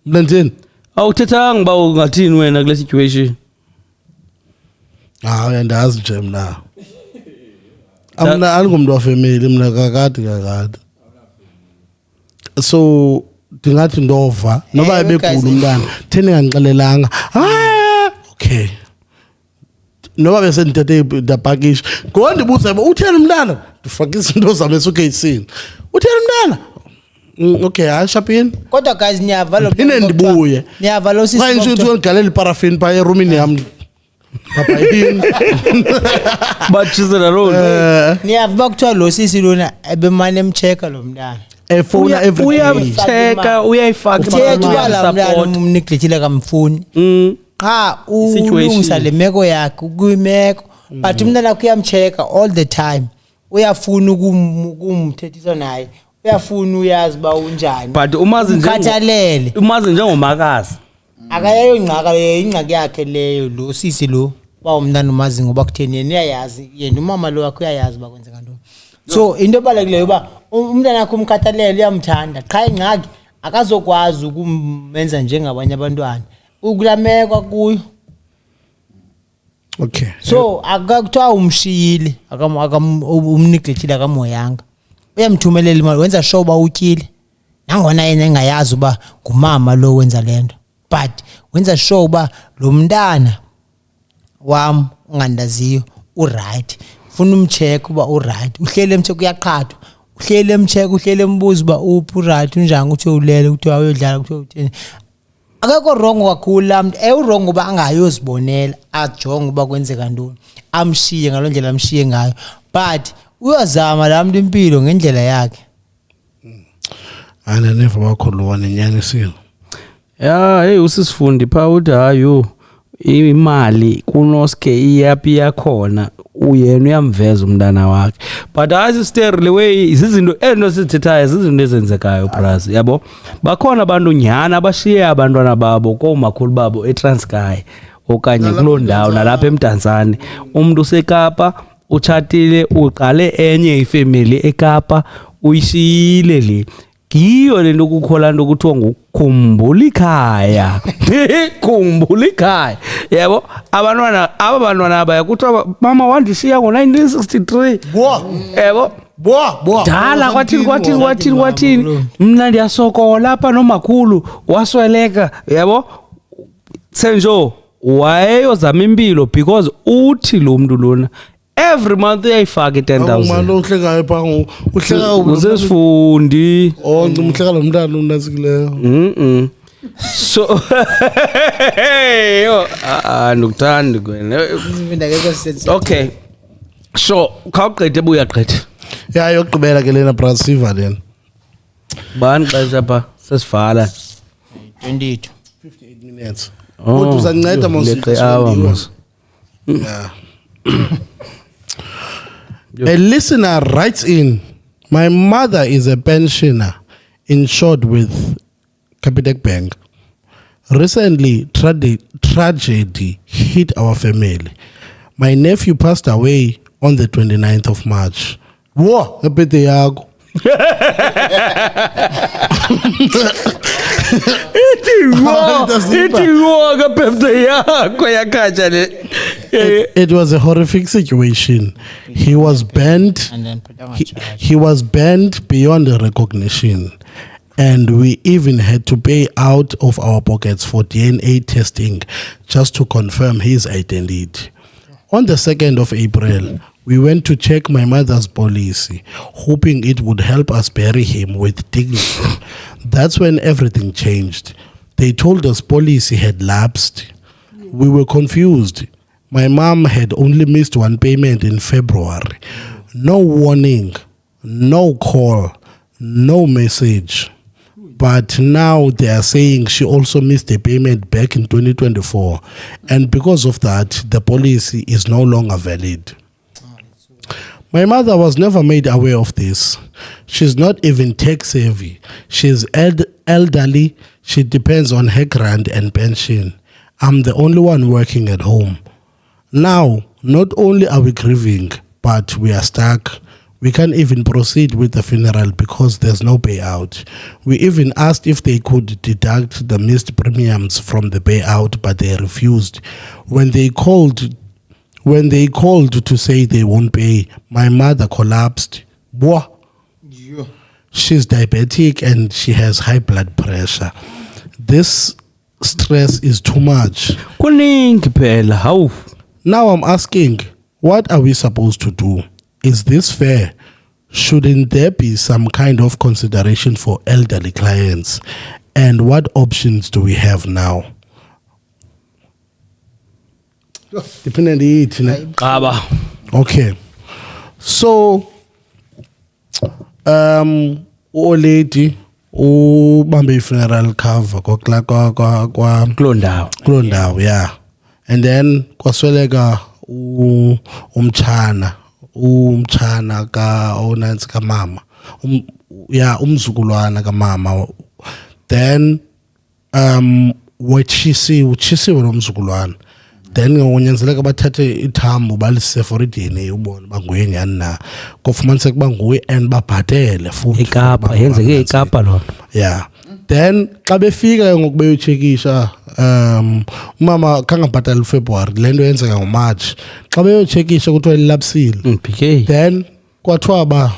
ndenzeni awuthethanga uba ungathini wena kule situation uyandazi nje mna andingumntu wafamily mna kakade so ndingathi ndova noba ebegula umntana theni ngandixelelanga okay noba besendithethe ndapakisha ngondibuza utheni umntana ndifake izinto zam esukeyisini utheni umntana okay hayi shapini kodwa guys niyava lo phinde ndibuye niyava lo xa nje ndigalela iparafini phaa erumini yam apha yini batshizela loo niyava uba kuthiwa lo sisi lona ebemane emcheka lo mntana efona uyamcheka uyayifaka uthetha uba la mntana umneglethile kamfuni qha ulungisa le meko yakhe ukuyimeko but umntana wakho uyamcheka all the time uyafuna ukumthethisa naye uyafuna uyazi ba unjani but umazi njengomakazi akayayo ingxaki yakhe leyo lo sisi lo ba umntana umazi ngoba kutheni yena uyayazi yena umama lo wakho uyayazi ba kwenzeka ntoni so into ebalulekileyo uba umntana wakho umkhathalele uyamthanda qha ingxaki akazokwazi ukumenza njengabanye abantwana ukulameka kuyo okay so akakuthiwa umshiyile umneglethile akamoyanga uyamthumelela imali wenza sure uba utyile nangona yena engayazi uba ngumama lo wenza lento but wenza sure uba lo mntana wam ungandaziyo uright ufuna umcheck uba uright uhlele emcheck uyaqhathwa uhlele emcheck uhlele embuza uba uphi uright unjani uthi ulele uthi uyodlala uthi uthini akekho wrong kakhulu la muntu ewrong uba angayozibonela ajonge uba kwenzeka ntoni amshiye ngaloo ndlela amshiye ngayo but uyazama la muntu impilo ngendlela yakhe ananeva bakhulu wanenyanisile hey usisifundi pha uthi hayo imali kunoske iyapi yakhona uyena uyamveza umntana wakhe but as stare the way izinto endosithethayo izinto ezenzekayo bras yabo bakhona abantu nyana abashiye abantwana babo komakhulu babo eTranskei okanye kuloo ndawo nalapha eMdantsane umuntu useKapa utshatile uqale enye ifamily eKapa uyishiyile le ngiyo lento ukukhola into kuthiwa ngukhumbula ikhaya khumbula ikhaya yabo abantwana abaya kuthiwa mama wandishiya ngo-1963 yabo dala kwathini mna ndiyasokola apha nomakhulu wasweleka yabo senjo wayeyozama impilo because uthi lo mntu lona every month uyayifaka i-10,000 uhlekayo phaa usesifundi umhleka lo mntana unasikileyo so ndikuthanda okay so khawugqithe buyagqithe ya yokugqibela ke lena bras siva lena bani xesha pha sesivala 28 minutes kodwa uzanceda mos yeah. A listener writes in, my mother is a pensioner insured with Capitec Bank. Recently, tragedy hit our family. My nephew passed away on the 29th of March. Whoa, epete yago. Iti wo, kapepte yakho yakhatsha le. it was a horrific situation. He was banned. And then put down a charge. He was banned beyond recognition, and we even had to pay out of our pockets for DNA testing just to confirm his identity. On the 2nd of April, we went to check my mother's policy, hoping it would help us bury him with dignity. That's when everything changed. They told us policy had lapsed. We were confused. My mom had only missed one payment in February. No warning, no call, no message. But now they are saying she also missed a payment back in 2024. And because of that, the policy is no longer valid. My mother was never made aware of this. She's not even tech savvy. She's elderly. She depends on her grant and pension. I'm the only one working at home. Now, not only are we grieving, but we are stuck. We can't even proceed with the funeral because there's no payout. We even asked if they could deduct the missed premiums from the payout, but they refused. When they called to say they won't pay, my mother collapsed. Boah. She's diabetic and she has high blood pressure. This stress is too much. Kuningi phela, hawu. Now I'm asking, what are we supposed to do? Is this fair? Shouldn't there be some kind of consideration for elderly clients? And what options do we have now? Depending on Qaba. Okay. So lady ubambe funeral cover kwa Klondawo, yeah. And then kwasweleka umchana ka onansi ka mama. Umzukulwana ka mama. Then uchisiwe lo mzukulwana. Then ngonyanzeleka bathathe ithambo balise for iDNA ubone banguyeni yani na. Kofumaniseka banguye and babhatele futhi. eKapa yenzeke eKapa lo. Yeah. Then xa befika ngokubeyochekisha umama kangabhatali February lento yenzeka ngoMarch. Xa beyochekisha kuthiwa ilapsile. PK. Then kwathiwa ba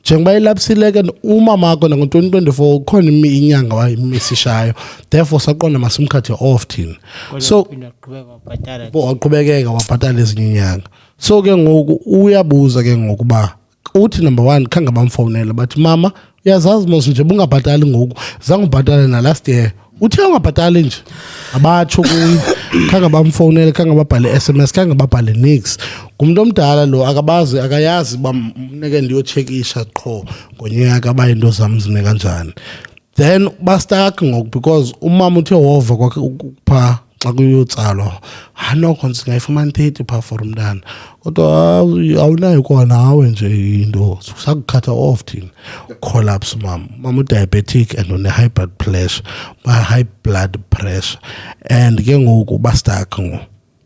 njengoba ilapsile ke umama wakho ngo-2024 ukhona inyanga wayimesishayo, therefore saqonda masimkhathe off thina. So waqhubekeka wabhatala ezinye inyanga. So ke ngoku uyabuza ke ngokuba uthi number 1 khange bamfonela bathi mama uyazazi mos nje bungabhatali ngoku zange ubhatale na last year. Uthe ungabhatali nje abatsho kuyi khange bamfonela khange babhale SMS khange babhale nix. Ngumuntu omdala lo akayazi bamneke ndiyochekisha qho ngonyaka abayinto zami zime kanjani. Then bastuck ngoku because umama uthe wova kwakhe ukupha xa kuyotsalwa nokho singayifumana 30 pha for umntana kodwa awunayo kona hawe nje into sakukhatha off thina collapse mama diabetic and on high blood pressure and ke ngoku bastuck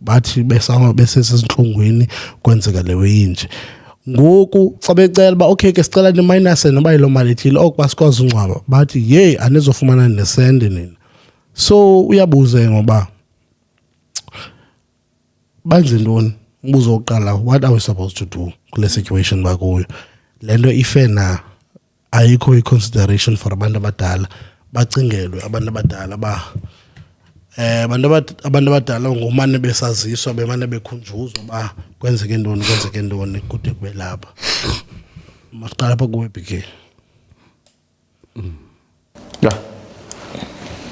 bathi besesenhlungwini kwenzeka lewe inje. Ngoku xa becela ba okay ke sicela ni minus noba yilo mali ethile okuba sikwazi ungcwaba bathi anizofumana nesende nina. So uyabuza ngoba banze ntoni umbuzo oqala, what are we supposed to do kule situation bakuyo? Lento ife na ayikho i-consideration for abantu abadala bacingelwe abantu abadala abantu abadala ngomane besaziswa bemane bekhunjuzwa ba kwenzeke ntoni kude kube lapha. Masiqala apha kuwe BK. Yeah.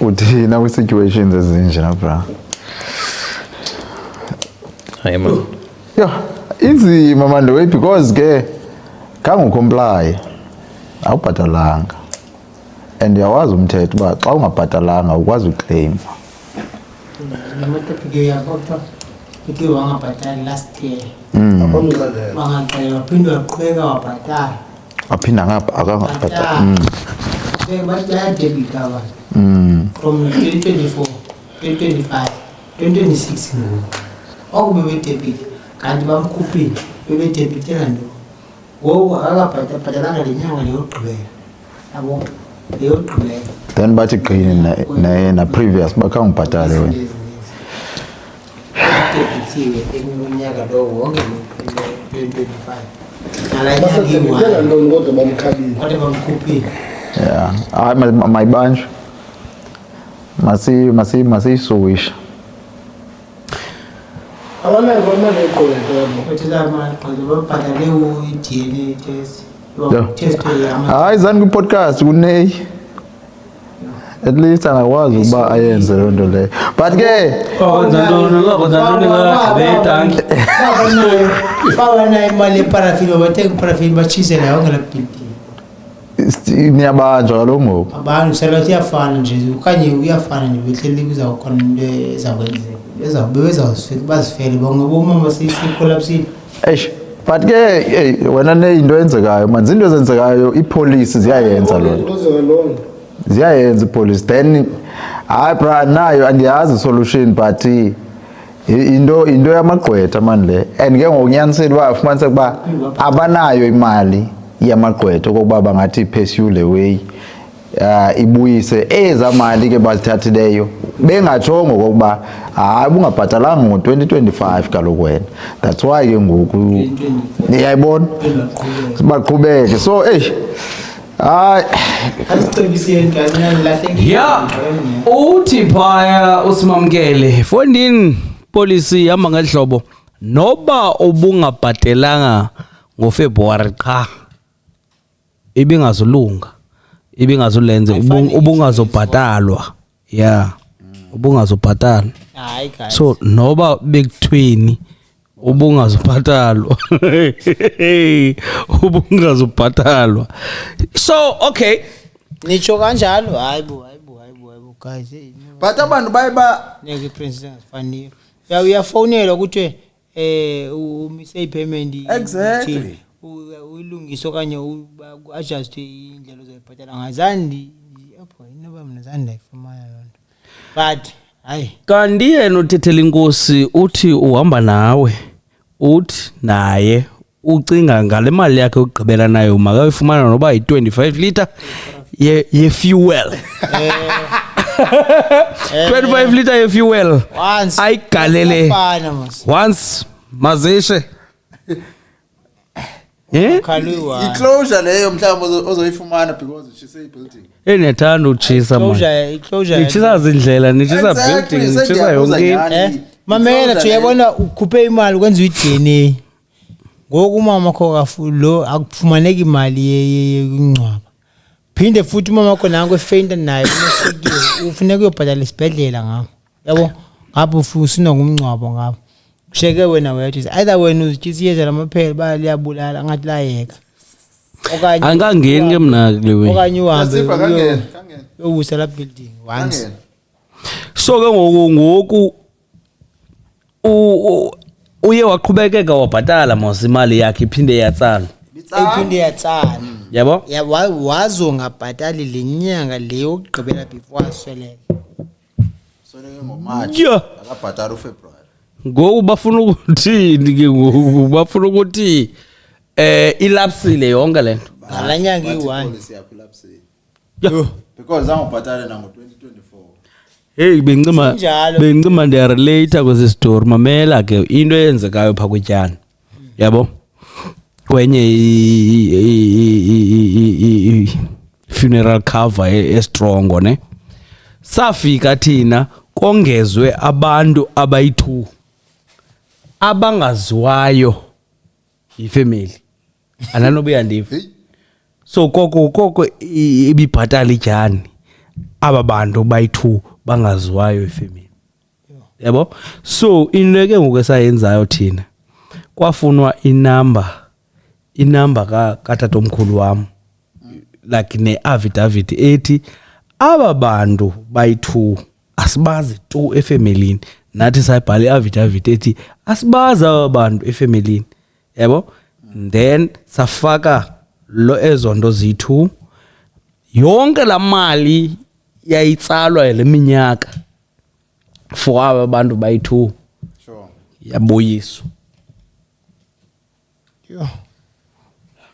Uthina kwi-situations ezinje na bra? Hayi man. Yeah, inzima manje way because ke khange ucomply awubhatalanga. And yawazi umthetho ba xa ungabhatalanga ukwazi uclaim. Namatepi ya kodwa ithi wangabhatali last year. Wangaqala waphinde waqhubeka wabhatala. Aphinda akangabhatala. Bathi bayadebita abantu. From 2024, 2025, 2026 okubebedebit kanti bamkhuphile bebedebitela ndo ngoku akabhatalanga lenyanga leyogqibela yabo leyogqibela. Then bathi green na previous bakangibhatale wena. uthathiwe eminyaka lo wonke 2025 alanyanga ntoni kodwa bamkhabile kodwa bamkhuphile Yeah. Hayi mayibanjwe. Masiyisuwisha. abanayo bamane eqolekelo ukuthi la manje qozo babhadale u-DNA test test Hayi zani ku-podcast kuney. At least angakwazi ukuba ayenze loo nto leyo. But ke babanayo imali yeparafini babathenga iparafini bachisela yonke la building niyabanjwa kaloku ngoku. abantu selathi iyafana nje okanye uyafana nje behleli kuzawukhona into ezakwenzeka bezawufika bazifele bonke bomama siyikolapsile Eish. But ke wena neyinto enzekayo manje into ezenzekayo ipolice ziyayenza loo nto. Ziyayenza ipolice then hayi bra nayo andiyazi solution but into yamagqwetha manje le and ke ngokunyanisela uba ufumanise ukuba abanayo imali yamagqwetha okokuba bangathi pursue le way ibuyise ezamali ke bazithathileyo bengatshongo okokuba hayi bungabhatalanga ngo-2025 kaloku wena that's why ke ngoku niyayibona baqhubeke so hayi ya uthi phaya usimamkele fondini policy yama ngehlobo noba ubungabhatelanga ngoFebruary qha ibingazulunga ibingazulenze ubungazobhatalwa yeah ubungazobhatalwa hayi guys so noba bekuthweni ubungazobhatalwa ubungazobhatalwa so okay nitsho kanjalo hayibo guys But abantu bayeba neke princess angifaniyo uyafonelwa ukuthi umise ipayment Exactly. uyilungisa okanye adjust indlela ozoyibhatala ngazandi apho inoba mina zandi ayifumana lonto but hayi kanti yena uthethela inkosi uthi uhamba nawe uthi naye ucinga ngale mali yakhe ugqibela nayo makayifumana noba yi25 liter ye fuel 25 liter ye fuel once ayigalele fana mas once mazishe khaliwa iclosure leyo mhlawumbe ozoyifumana because ushise ibuilding. enethanda uchisa man closure nichisa zindlela nichisa building nichisa yonke mamela nje uyabona ukhuphe imali kwenza uDNA ngoku mama kho kafulo akufumaneki imali yencwaba phinde futhi mama kho nango efenda naye kusekiwe ufuneka uyobhadala isibhedlela ngapho yabo ngapho futhi ngumncwabo ngapho kusheke wena wethi either wena uzitshiyeza lamaphela bayaliyabulala ngathi layeka okanye angangeni ke mina kulewe okanye uhambe Asipha kangena. uyowusa la building once Kangena. so ke ngoku uye waqhubekeka wabhatala mos imali yakhe iphinde yatsala iphinde yatsala yabo wazongabhatali lenyanga leyo ukugqibela before asweleke So ngoMarch Yeah. akabhatala uFebruary. ngoku bafuna ukuthini ke ngoku bafuna ukuthi ilapsile yonke lento ngalanyanga i1 Policy yakho lapse. Because angubhatala nango 2024. hey Sinjalo. bencima ndiyarelate kwesi story mamela ke into eyenzekayo pha kwetyana yabo kwenye funeral cover estrong ne safika thina kongezwe abantu abayi2 abangaziwayo ifamily ananobuya ndive so koko ibibhatala ityani aba bantu bayi2 bangaziwayo ifamily yabo so into ke ngoku esayenzayo thina kwafunwa inamba katatomkhulu wam like ne-affidavit ethi aba bantu bayi2 asibazi tu efamilini nathi sayibhala i-affidavit ethi asibazi aba bantu efamilini yabo then safaka lo ezonto zi2 yonke la mali yayitsalwa leminyaka for aba bantu bayi2 Sure. yabuyiswa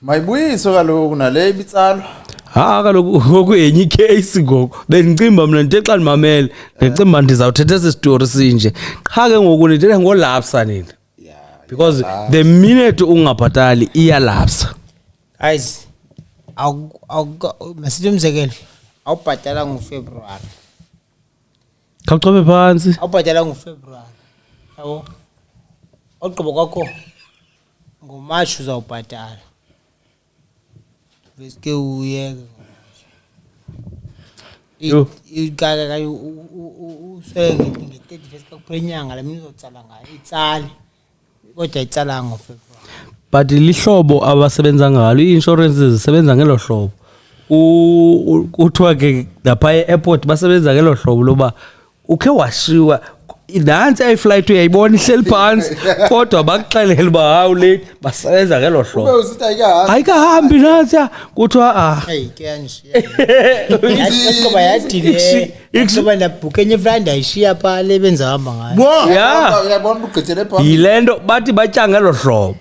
Mayibuyiso kaloku nale ibitsalwa. kaloku ngoku yenye icase ngoku bendicimba mna ndithe xa ndimamele ndicimba ndizawuthetha esi story sinje qha ke ngoku ndithetha ngolapsa nina because the minute ungabhatali iyalapsa guys masithi umzekelo awubhatala ngoFebruary khawucobe phansi awubhatala ngoFebruary yabo ogqiba kwakho ngoMarch uzawubhatala bese uyeke ikaka useke nge-31 kakuphela inyanga la mina uzotsala ngayo itsali kodwa itsala ngoFebruary but lihlobo abasebenza ngalo i-insurance zisebenza ngelo hlobo kuthiwa ke lapha e-airport basebenza ngelo hlobo loba ukhe washiwa nansi ayiflight uyayibona ihleli phansi kodwa bakuxelela uba hawu late basebenza ngelo hlobo usithi ayikahambi ayikahambi nansi kuthiwa hey kanje yakuba yadile kuba ndabhuka enye flight ayishiya phala benza hamba ngayo yeah uyabona ugqithele phambili yilento bathi batya ngelo hlobo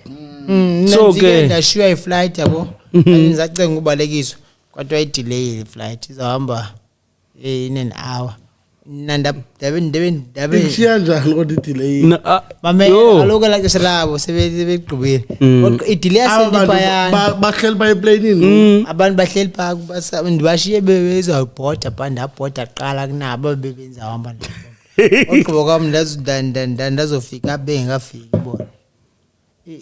so ke ndashiya iflight yabo ngizacenga ubalekiswa kodwa idelay iflight izahamba in an hour nanda dabe Ishiya njani kodwa idelay? mame aloku la xesha labo sebegqibile kodwa idelay asendipayana bahleli bayiplane abantu bahleli pha ndibashiye bezawubhoda pha ndabhoda qala kunabo bebenza hamba ogqiba kwami ndazofika bengafiki bona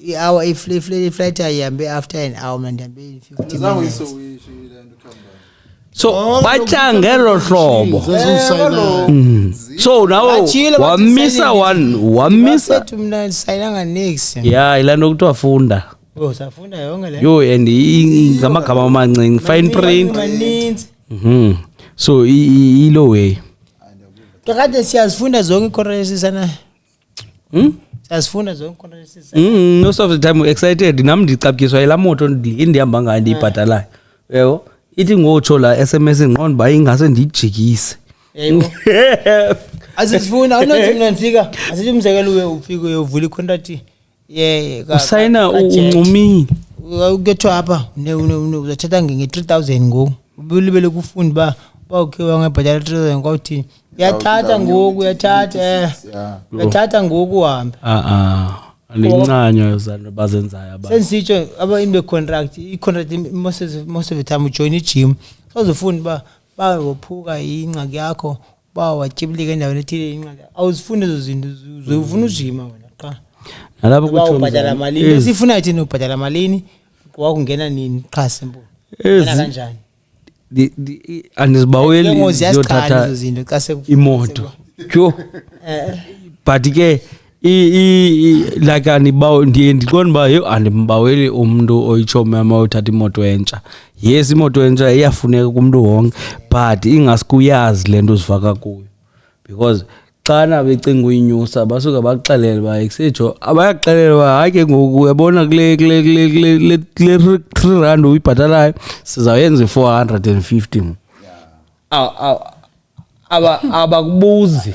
i-hour iflight ayihambe after an hour mna ndihambe 50 minutes so batya ngelo hlobo so nawo wamisa sethu mna sayinanga next ya ilanto kuthiwa funda safunda yonke le yo and ngamagama amancinci fine print maninzi so ilo way kade siyazifunda zonke i-corrections ana siyazifunda zonke i-corrections most of the time excited nam ndicapukiswa yilaa moto indihamba ngayo ndiyibhatalayo yebo ithi ngotsho la SMS ngqondo ba ingase ndijikise yebo asifuna awunothi mina ndifika asithi umzekelo uye ufike uyovula i-contract usayina uncumile ukethiwa apha uzathatha nge-3,000 ngoku ubulibele kufundi ba ukhe wangabhatala 3,000 kwawuthini uyathatha ngoku uyathatha ngoku uhambe alincanywa zanto bazenzayo abantu sensitsho abayimbe contract i-contract most of the time ujoin i-gym sawuzofunda ba bawophuka ingxaki yakho bawatyibilika endaweni ethile ingxaki awuzifunda ezo zinto uzofuna ujima wena qha nalapho ubhatala malini esifuna thina ubhatala malini wakungena nini qha simple ngena kanjani andizibaweli ngiyothatha ezo zinto xa imoto tyo but ke like ndiqonda uba yho andimbaweli umntu oyitshomi ama oyothatha imoto entsha yes imoto entsha iyafuneka kumntu wonke but ingasikuyazi le nto uzifaka kuyo because xana becinga uyinyusa basuka bakuxelele uba ekusejo abayakuxelela uba hayi ke ngoku uyabona kule 3 rand uyibhatalayo sizawuyenza i-450 abakubuzi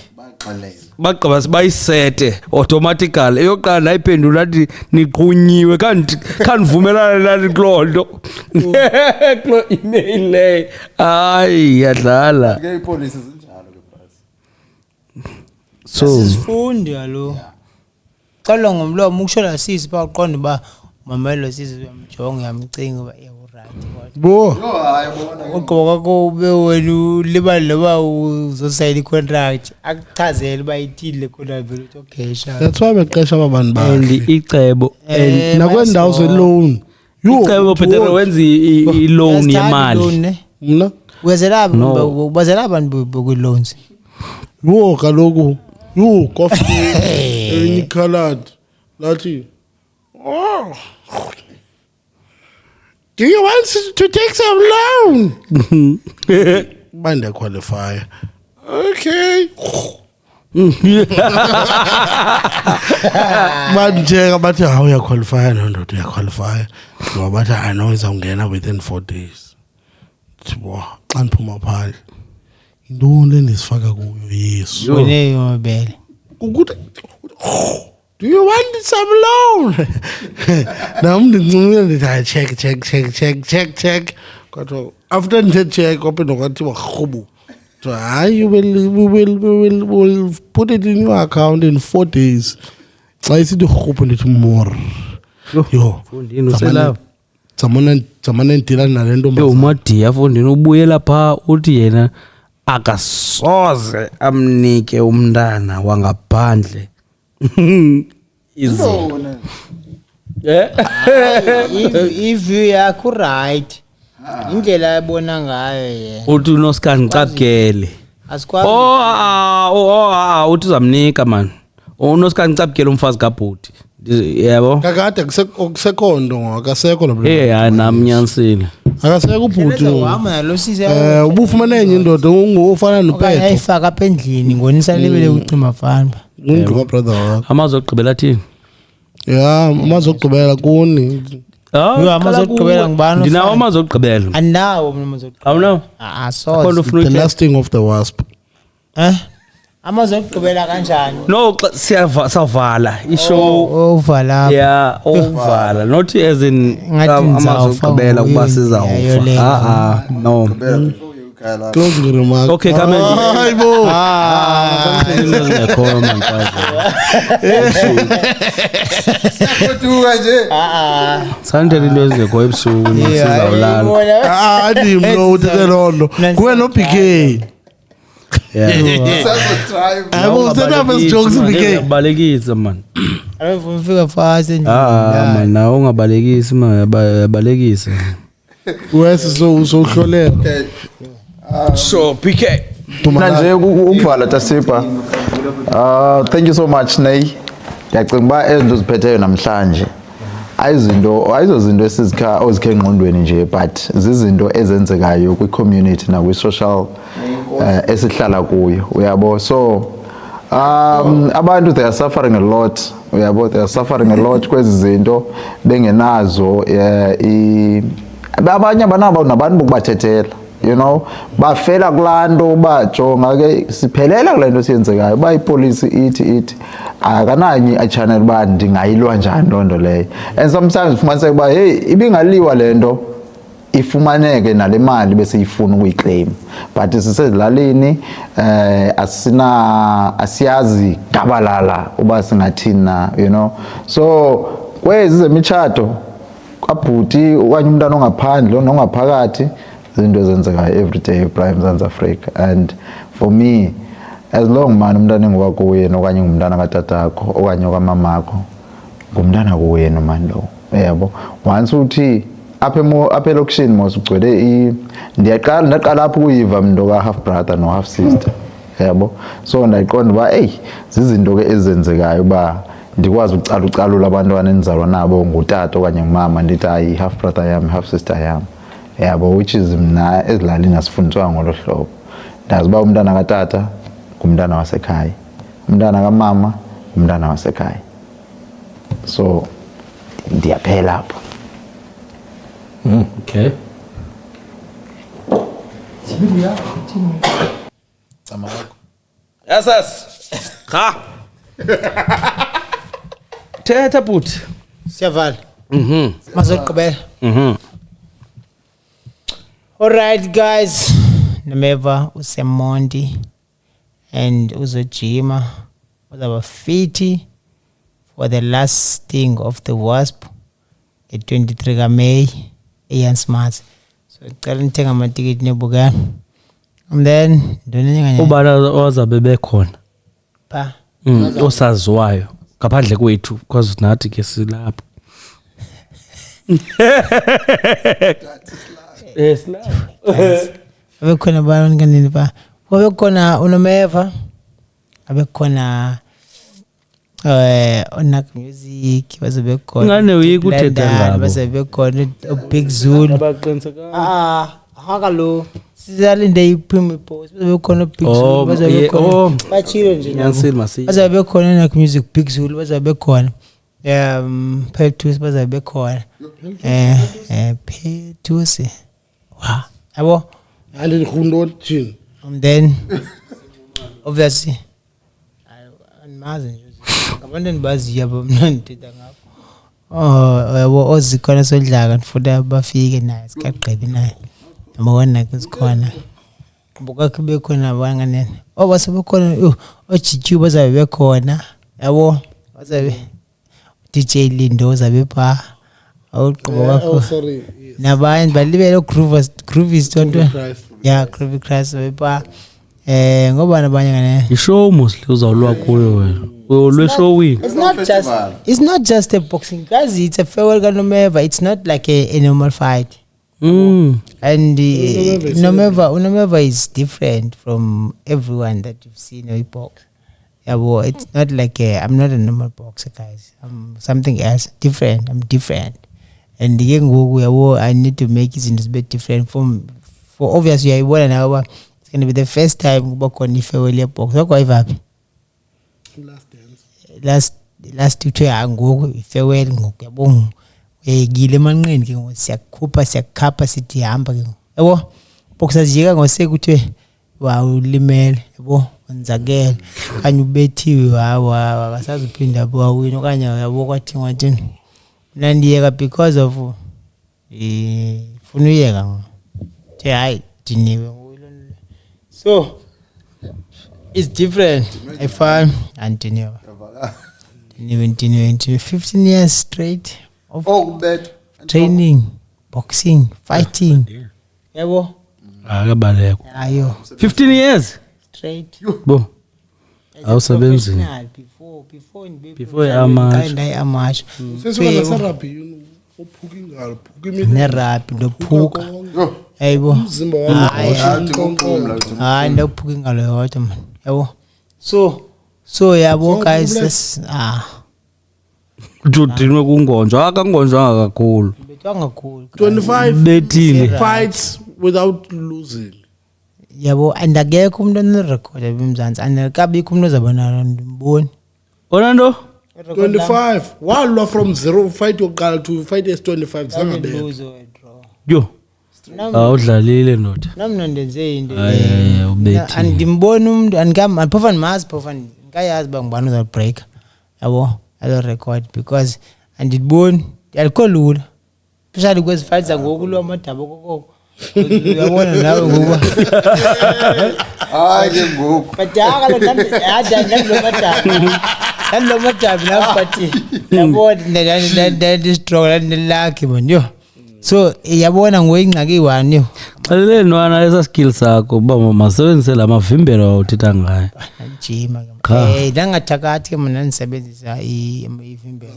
bagqiba sibayisete automatically eyoqala nayiphendula athi niqhunyiwe khandivumelana nani kuloo nto kuloo email leyo hayi yadlala ke ipolisi zinjalo ke phasi so sifundi yalo xalo ngomlomo ukushola sisi baqonda ba mamelo sisi uyamjonga uyamcinga uba right bo hayi bona ugqoka kwakho ube wena libali loba uzosayina i-contract akuchazele uba ithile khona vele uthi okay sha that's why beqesha abantu and bakhe icebo and nakwendawo ze-loan icebo phela wenza i-loan yemali mna ubazela abantu bokwi-loans yho kaloku yho kofi enye i-coloured lathi do you want to take some loan? Bande qualify. Okay. Manje bathi hawu ya qualify no ya qualify. Ngoba bathi I know izawungena within 4 days. Thibo xa niphuma phandle. Intoni endisifaka kuyo Yesu. Yone yobele. Ukuthi do you want some loan? Nam ndicumile ndithi check. Kwathiwa after ndithe check kwaphinda kwathiwa rhubu. Hayi we will put it in your account in 4 days. Xa isithi rhubu ndithi more. Yo. Fondini uselapha. Zamane ndila nale ntombi. Umadiya fondini ubuyela pha uthi yena akasoze amnike umntana wangaphandle. Izinto. If you are right. Indlela ayibona ngayo yena. Uthi unosikhancabukele. Asikwazi. Uthi uzamnika man. Unosikhancabukele umfazi kaBhuti. Yebo. Kakade kusekhondo ngakasekho lo. Hayi namnyanisile. Akasekho uBhuti. Uhamba nalo sise. Ubufumana enye indoda ungofana noPetro. Ayifaka apha endlini ngonisa lebele ucima fana. Ngunduma brother wakho. Amazwi okugqibela thini? Yeah, amazwi okugqibela kuni. Yo amazwi okugqibela ngibani? Ndinawo amazwi okugqibela. Andinawo mina amazwi okugqibela. Awunawo? So The lasting of the wasp. Amazwi okugqibela kanjani? No, siyavala ishow. Ovala. Yeah, ovala. Not as in amazwi okugqibela kuba sizawufa. No. Closing remark. Okay, come in. Hayibo. Ngekho mankazi. Kuduka nje. Sandele into ezingekho ebusuku sizawulala. Ndimlo uthekelolo. Kuwe no PK. Drive. Abo set up as jokes PK. Balekisa man. Ayifika fast endlini. Man, nawo ungabalekisi man, yabalekisa. Wes so uhlolela. So PK. Manje ukuvala Tasipa. Thank you so much Nay. Ngiyacela ba ezinto ziphetheyo namhlanje. Ayizozinto ezikhe engqondweni nje but zizinto ezenzekayo kwi community na kwi social esihlala kuyo. Uyabo so abantu they are suffering a lot. Uyabo they are suffering a lot kwezi zinto bengenazo abanye abanabo nabantu bokubathethela. You know bafela kulanto bajonga ke siphelela kulento siyenzekayo ba ipolice ithi akananye a channel ba ndingayilwa njani lonto leyo and sometimes ufumanise kuba hey ibingaliwa lento ifumaneke nale mali bese ifuna ukuyiclaim but sisezilalini asiyazi gabalala uba singathina you know so kwezi zemitshato kaBhuti okanye umntana ongaphandle ongaphakathi izinto ezenzekayo every day Prime South Africa and for me as long man umntana engowakuye okanye ngumntana katatakho okanye kwamamakho ngumntana kuwena man lo yabo once uthi apha elokishini mos ugcwele ndaqala apho kuyiva mntu ka half brother no half sister yabo so ndayiqonda ba hey zizinto ke ezenzekayo ba ndikwazi ucalula abantwana endizalwa nabo ngutata okanye ngumama ndithi ayi half brother yami half sister yami yabo which is mina ezilalini asifundiswa ngolo hlobo ndazi ba umntana katata ngumntana wasekhaya umntana kamama umntana wasekhaya so ndiyaphela lapho Okay. Yes. Ha. Thetha Bhuti. Siyavala. Mazokugqibela. All right guys, Nemeva uSemondi and uzojima uzaba fiti for the last sting of the wasp at 23 kaMay eyan smart. So ngicela nithenga amatikiti nebukana. And then ndonenye Ubala ozabe bekhona. pa Osaziwayo ngaphandle kwethu because nathi ke silapha. Yes la. abekhona abantu kanini pa. Wabekhona uNomeva. Abekhona onak music basebekhona. Ngane uyikuthetha ngabo. Basebekhona Big Zulu. Abaqiniseka. Hakalo. Sizalinde ipremiere post. Basebekhona Big Zulu basebekhona. Bachilo nje. Nyansini masiya. Basebekhona onak music Big Zulu basebekhona. Petrus basebekhona. Petrus. Wow. Yabo. Andi khundo thini. And then obviously andimazi nje abantu endibaziyo yabo mna ndithetha ngapho yabo ozikhona sodlaka ndifuna bafike naye sikagqibi naye yabona kusikhona buka kube khona abanganene basebekhona oGQ bazabe bekhona yabo bazabe DJ Lindo zabe pha awuqobo wakho sorry nabanye balibele Groovy Tonto yeah Groovy Christ bepha ngoba nabanye ngane ishow mostly uzawulwa kuyo wena ulwe show wini it's not just a boxing guys, it's a farewell kaNomeva. It's not like a normal fight. And Nomeva is different from everyone that you've seen in box. Yeah, well, it's not like I'm not a normal boxer, guys. I'm something else, different. I'm different. And the young I need to make it a bit different for obviously it's gonna be the first time we work on the farewell box. What quite happy. Last 2 years ngoku farewell ngoku yabonga uyegile emanqeni ke siyakhapha sithi hamba ke yabo boxers jika ngose kuthiwe wawulimele yabo wenzakele kanye ubethiwe akasaziphinda wawina okanye yabo kwathi ngathi nandiyeka because of funa uyeka nje hayi diniwe so it's different. I found Antonio. 15 years straight of training, boxing, fighting. Yabo. Akabaleko. Ayo. 15 years Straight. Bo. Awusebenzi. Before amash. Sesiwena therapy uphuka ingalo, phuka imini. Neraphi ndophuka. Ayibo. Umzimba wami ndophuka ingalo yodwa man. Yabo. So yabo guys udinwe kungonjwa akangonjwa kakhulu betwanga kakhulu 25 bethile fights without losing. Yabo and akekho umuntu onerecord eMzansi andikabikho umuntu ozabona ndimboni Orlando 25 walwa from 0 fight yokuqala to fight S25 zangabe yo awudlalile ndoda nami ndenze into ubethi andimboni umuntu andikaphofa ndimazi phofa ngayazi bangibani uza break yabo alo record because andiboni alikolula especially kwezi fights ngoku lo amadaba kokoko uyabona nawe ngoku hayi ke ngoku badaka lo nami lo madaba la party yabona that strong lucky man yo so yabona ngoyingxaki wani yo xelele nwana esa skill sakho baba masebenzise lamavimbelo awuthetha ngayo jima dangathakathi ke mina nisebenzisa ivimbelo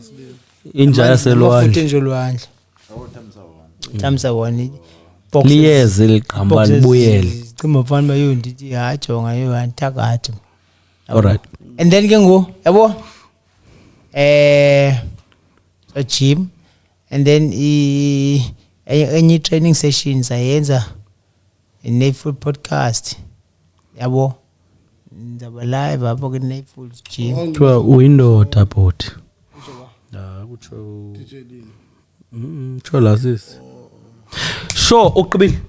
inja yaselwandle nje olwandle thamsa wona liyeze liqhamba libuyele cima mfana bayo ndithi hajonga yo anthakathi alright and then ke ngo yabo so gym and then any training sessions ayenza in podcast yabo ndaba live apho ke Nayfull gym kuthiwa uyindoda bot kutsho DJ Lini tsho lasisi sho uqibile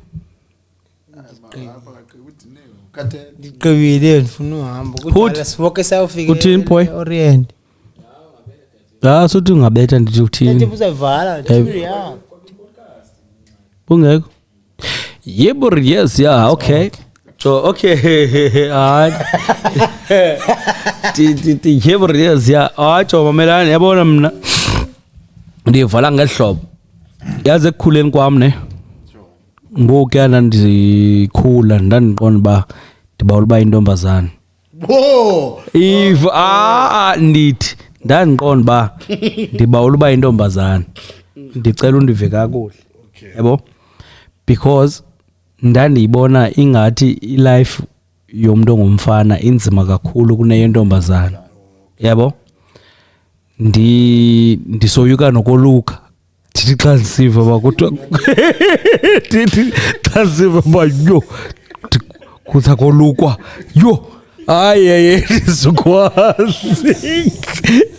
ndiqibile ndifuna uhamba ukuthi siwoke sayofika uthini boy Orient suthi ungabetha ndithi uthini ndithi uzavala ndithi ya ungekho yebo yes yeah okay so okay yebo yes yeah atsho mamelane yabona mina ndivala ngehlobo yaze ekukhuleni kwami ne ngoku yana ndikhula ndandiqonda ba ndibawula ba intombazana if ndithi ndandiqonda ba ndibawula ba intombazana ndicela undive kakuhle yabo because ndandiyibona ingathi ilife yomuntu ongumfana inzima kakhulu kuneyentombazana yabo ndisoyuka nokoluka thithi xa ndisiva bakuthiwa thithi xa ndisiva ba yo kuza kolukwa yo hayi ndizokwazi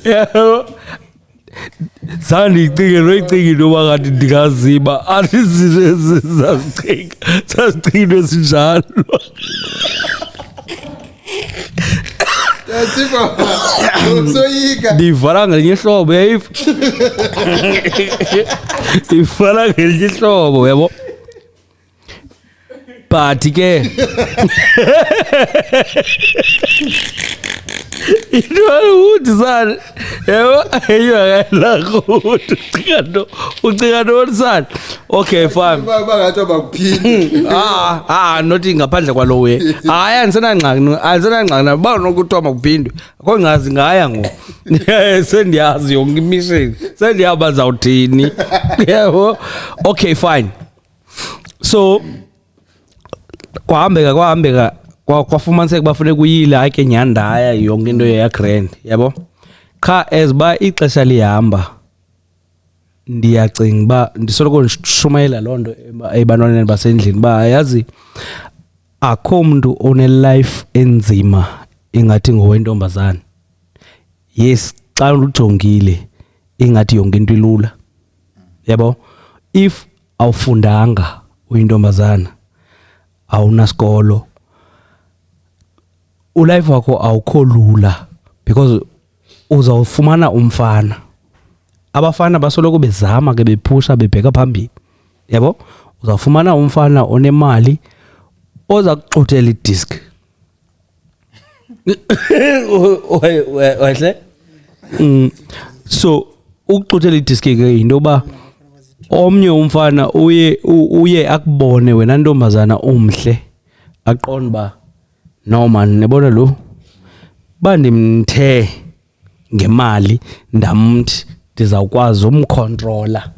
yabo sandiyicingile uba kanti ndingaziba sazicinga ezinjalo ndivala ngelinye ihlobo yayiva ndivala ngelinye ihlobo yabo but ke into udizana yebo ayiyakala ucinga nosana okay fine bangathi bakuphinde not ngaphandle kwalo we hayi andisenangxaki banokuthiwa makuphindwe akho ngazi ngaya ngo sendiyazi yonke imission sendiyaba zawuthini yebo okay fine so kwahambeka kwafumaniseka bafune kuyila ke nyandaya yonke into ya grand yabo cha eziba ixesha lihamba ndiyacinga ba ndisoloko ndishumayela lonto ebantwaneni basendlini ba yazi akho umuntu one life enzima ingathi ngowentombazana yes xa ujongile ingathi yonke into ilula yabo if awufundanga uyintombazana awunasikolo ulife wakho awukho lula because uzawufumana umfana abafana basoloko bezama ke bephusha bebheka phambili yabo uzawufumana umfana onemali oza kuxuthela idisk wahle so ukuxuthela idisk ke into ba omnye umfana uye akubone wena ntombazana umhle aqonda ba no man nebona lo bandimthe ngemali ndamthi ndizawukwazi umcontroller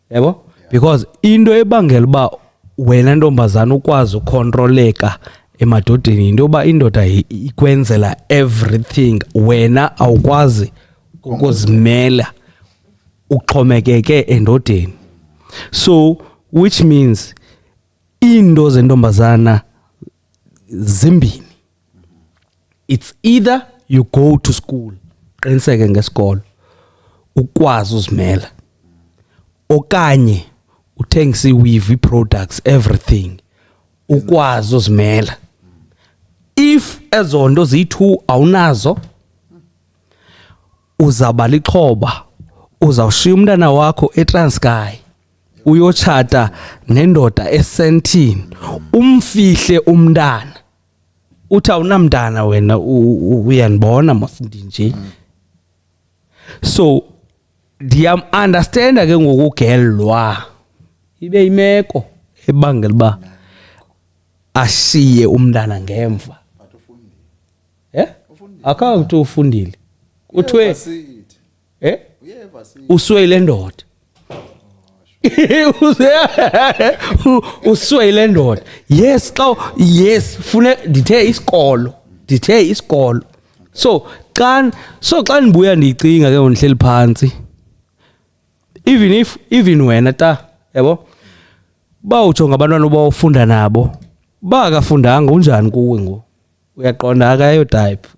yabo because into ebangela ba wena ntombazana ukwazi ukontroleka emadodeni into ba indoda ikwenzela everything wena awukwazi ukuzimela uxhomekeke endodeni so which means into zentombazana zimbini it's either you go to school qiniseke ngesikolo ukwazi uzimela okanye uthengisa iweave products everything ukwazi uzimela if ezonto ziyi2 awunazo uzaba lixhoba uzawushiya umntana wakho eTranskei uyotshata nendoda esentini umfihle umntana uthi awunamntana wena uyanibona masithi nje so ndiyam understand ke ngokugelwa ibe imeko ebangela ba ashiye umntana ngemva akawuthi ufundile kuthiwe uswele ndoda uswele ndoda yes xa yes fune ndithe isikolo so xa ndibuya ndicinga ke ngihleli phansi even wena ta yabo bawujonga abantwana obawufunda nabo bakafundanga unjani kuwe ngo uyaqonda akayo type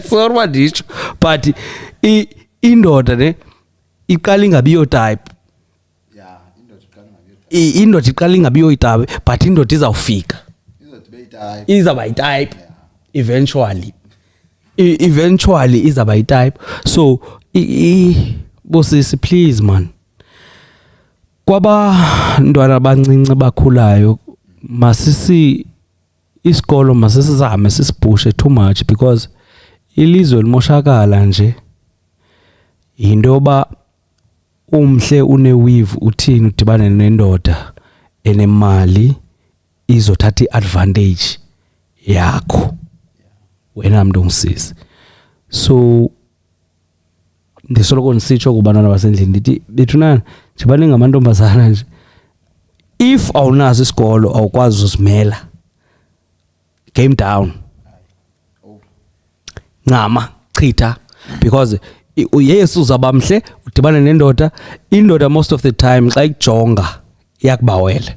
sorry madisho but indoda ne iqala ingabiyo type indoda iqala ingabiyo type but indoda izawufika izaba yi-type eventually izaba yi-type so bosisi please man kwabantwana abancinci bakhulayo masisi isikolo masisizame sisibhushe too much because ilizwe limoshakala nje into ba umhle uneweave uthini udibane nendoda enemali izothatha iadvantage yakho wena muntu ongisizi so ndisoloko nisitsho kubantwana basendlini ndithi bethunana njebani ngamantombazana nje if awunazo isikolo awukwazi uzimela game down ncama chitha because yes uzaba mhle udibane nendoda indoda most of the time xa ikujonga iyakubawela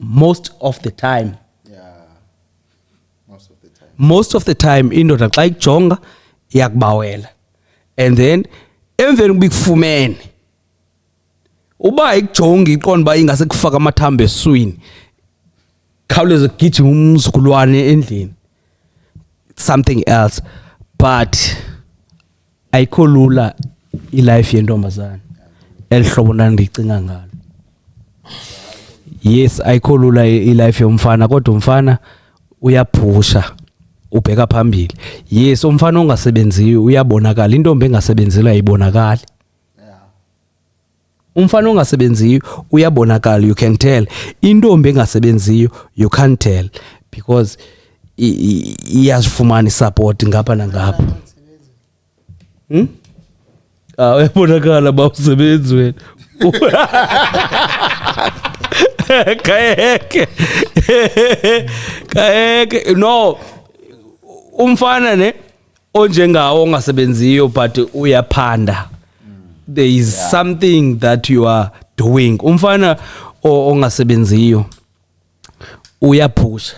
most of the time indoda xa ikujonga iyakubawela and then emveni kubikufumene uba ikujongi iqonda ba ingase kufaka amathambo eswini khawuleze gijima umzukulwane endlini something else but ayikho lula ilife yentombazana elihlobo ndandicinga ngalo. Yes, ayikholula ilife yomfana kodwa umfana uyaphusha ubheka phambili. Yes, umfana ongasebenziyo uyabonakala, intombi engasebenzile ayibonakali. Umfana ongasebenziyo uyabonakala, you can tell. Intombi engasebenziyo you can't tell because iyazifumana support ngapha nangapha. Uyabonakala bawusebenzi wena. Kayeke no umfana ne onjengawo ongasebenziyo but uyaphanda. There is something that you are doing. Umfana ongasebenziyo uyaphusha.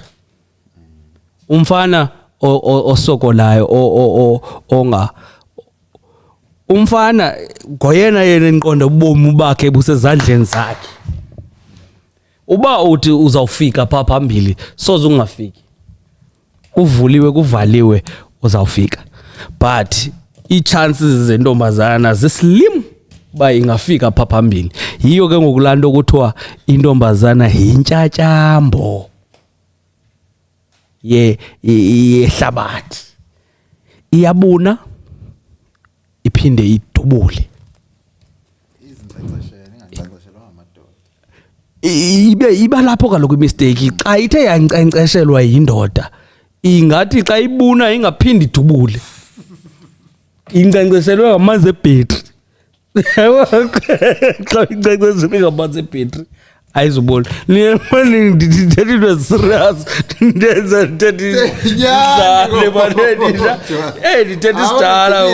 Umfana osokolayo onga umfana ngoyena yena enqonda ubomi bakhe busezandleni zakhe. Uba uthi uzawufika pha phambili soze ungafiki. Kuvuliwe kuvaliwe uzawufika. But i-chances zentombazana zislim ba ingafika pha phambili. Yiyo ke ngokulanda ukuthiwa intombazana yintyatyambo yehlabathi. Iyabuna iphinde idubule. Iba lapho kaloku imistake xa ithe yankcenkceshelwa yindoda ingathi xa ibuna ingaphindi idubule. Inkcenkceshelwe ngamanzi ebhetri. Xa inkcenkceshelwe ngamanzi ebhetri ayizubona. Ndithetha into serious. Ndenza ndithetha banedisha. Ndithetha isidala.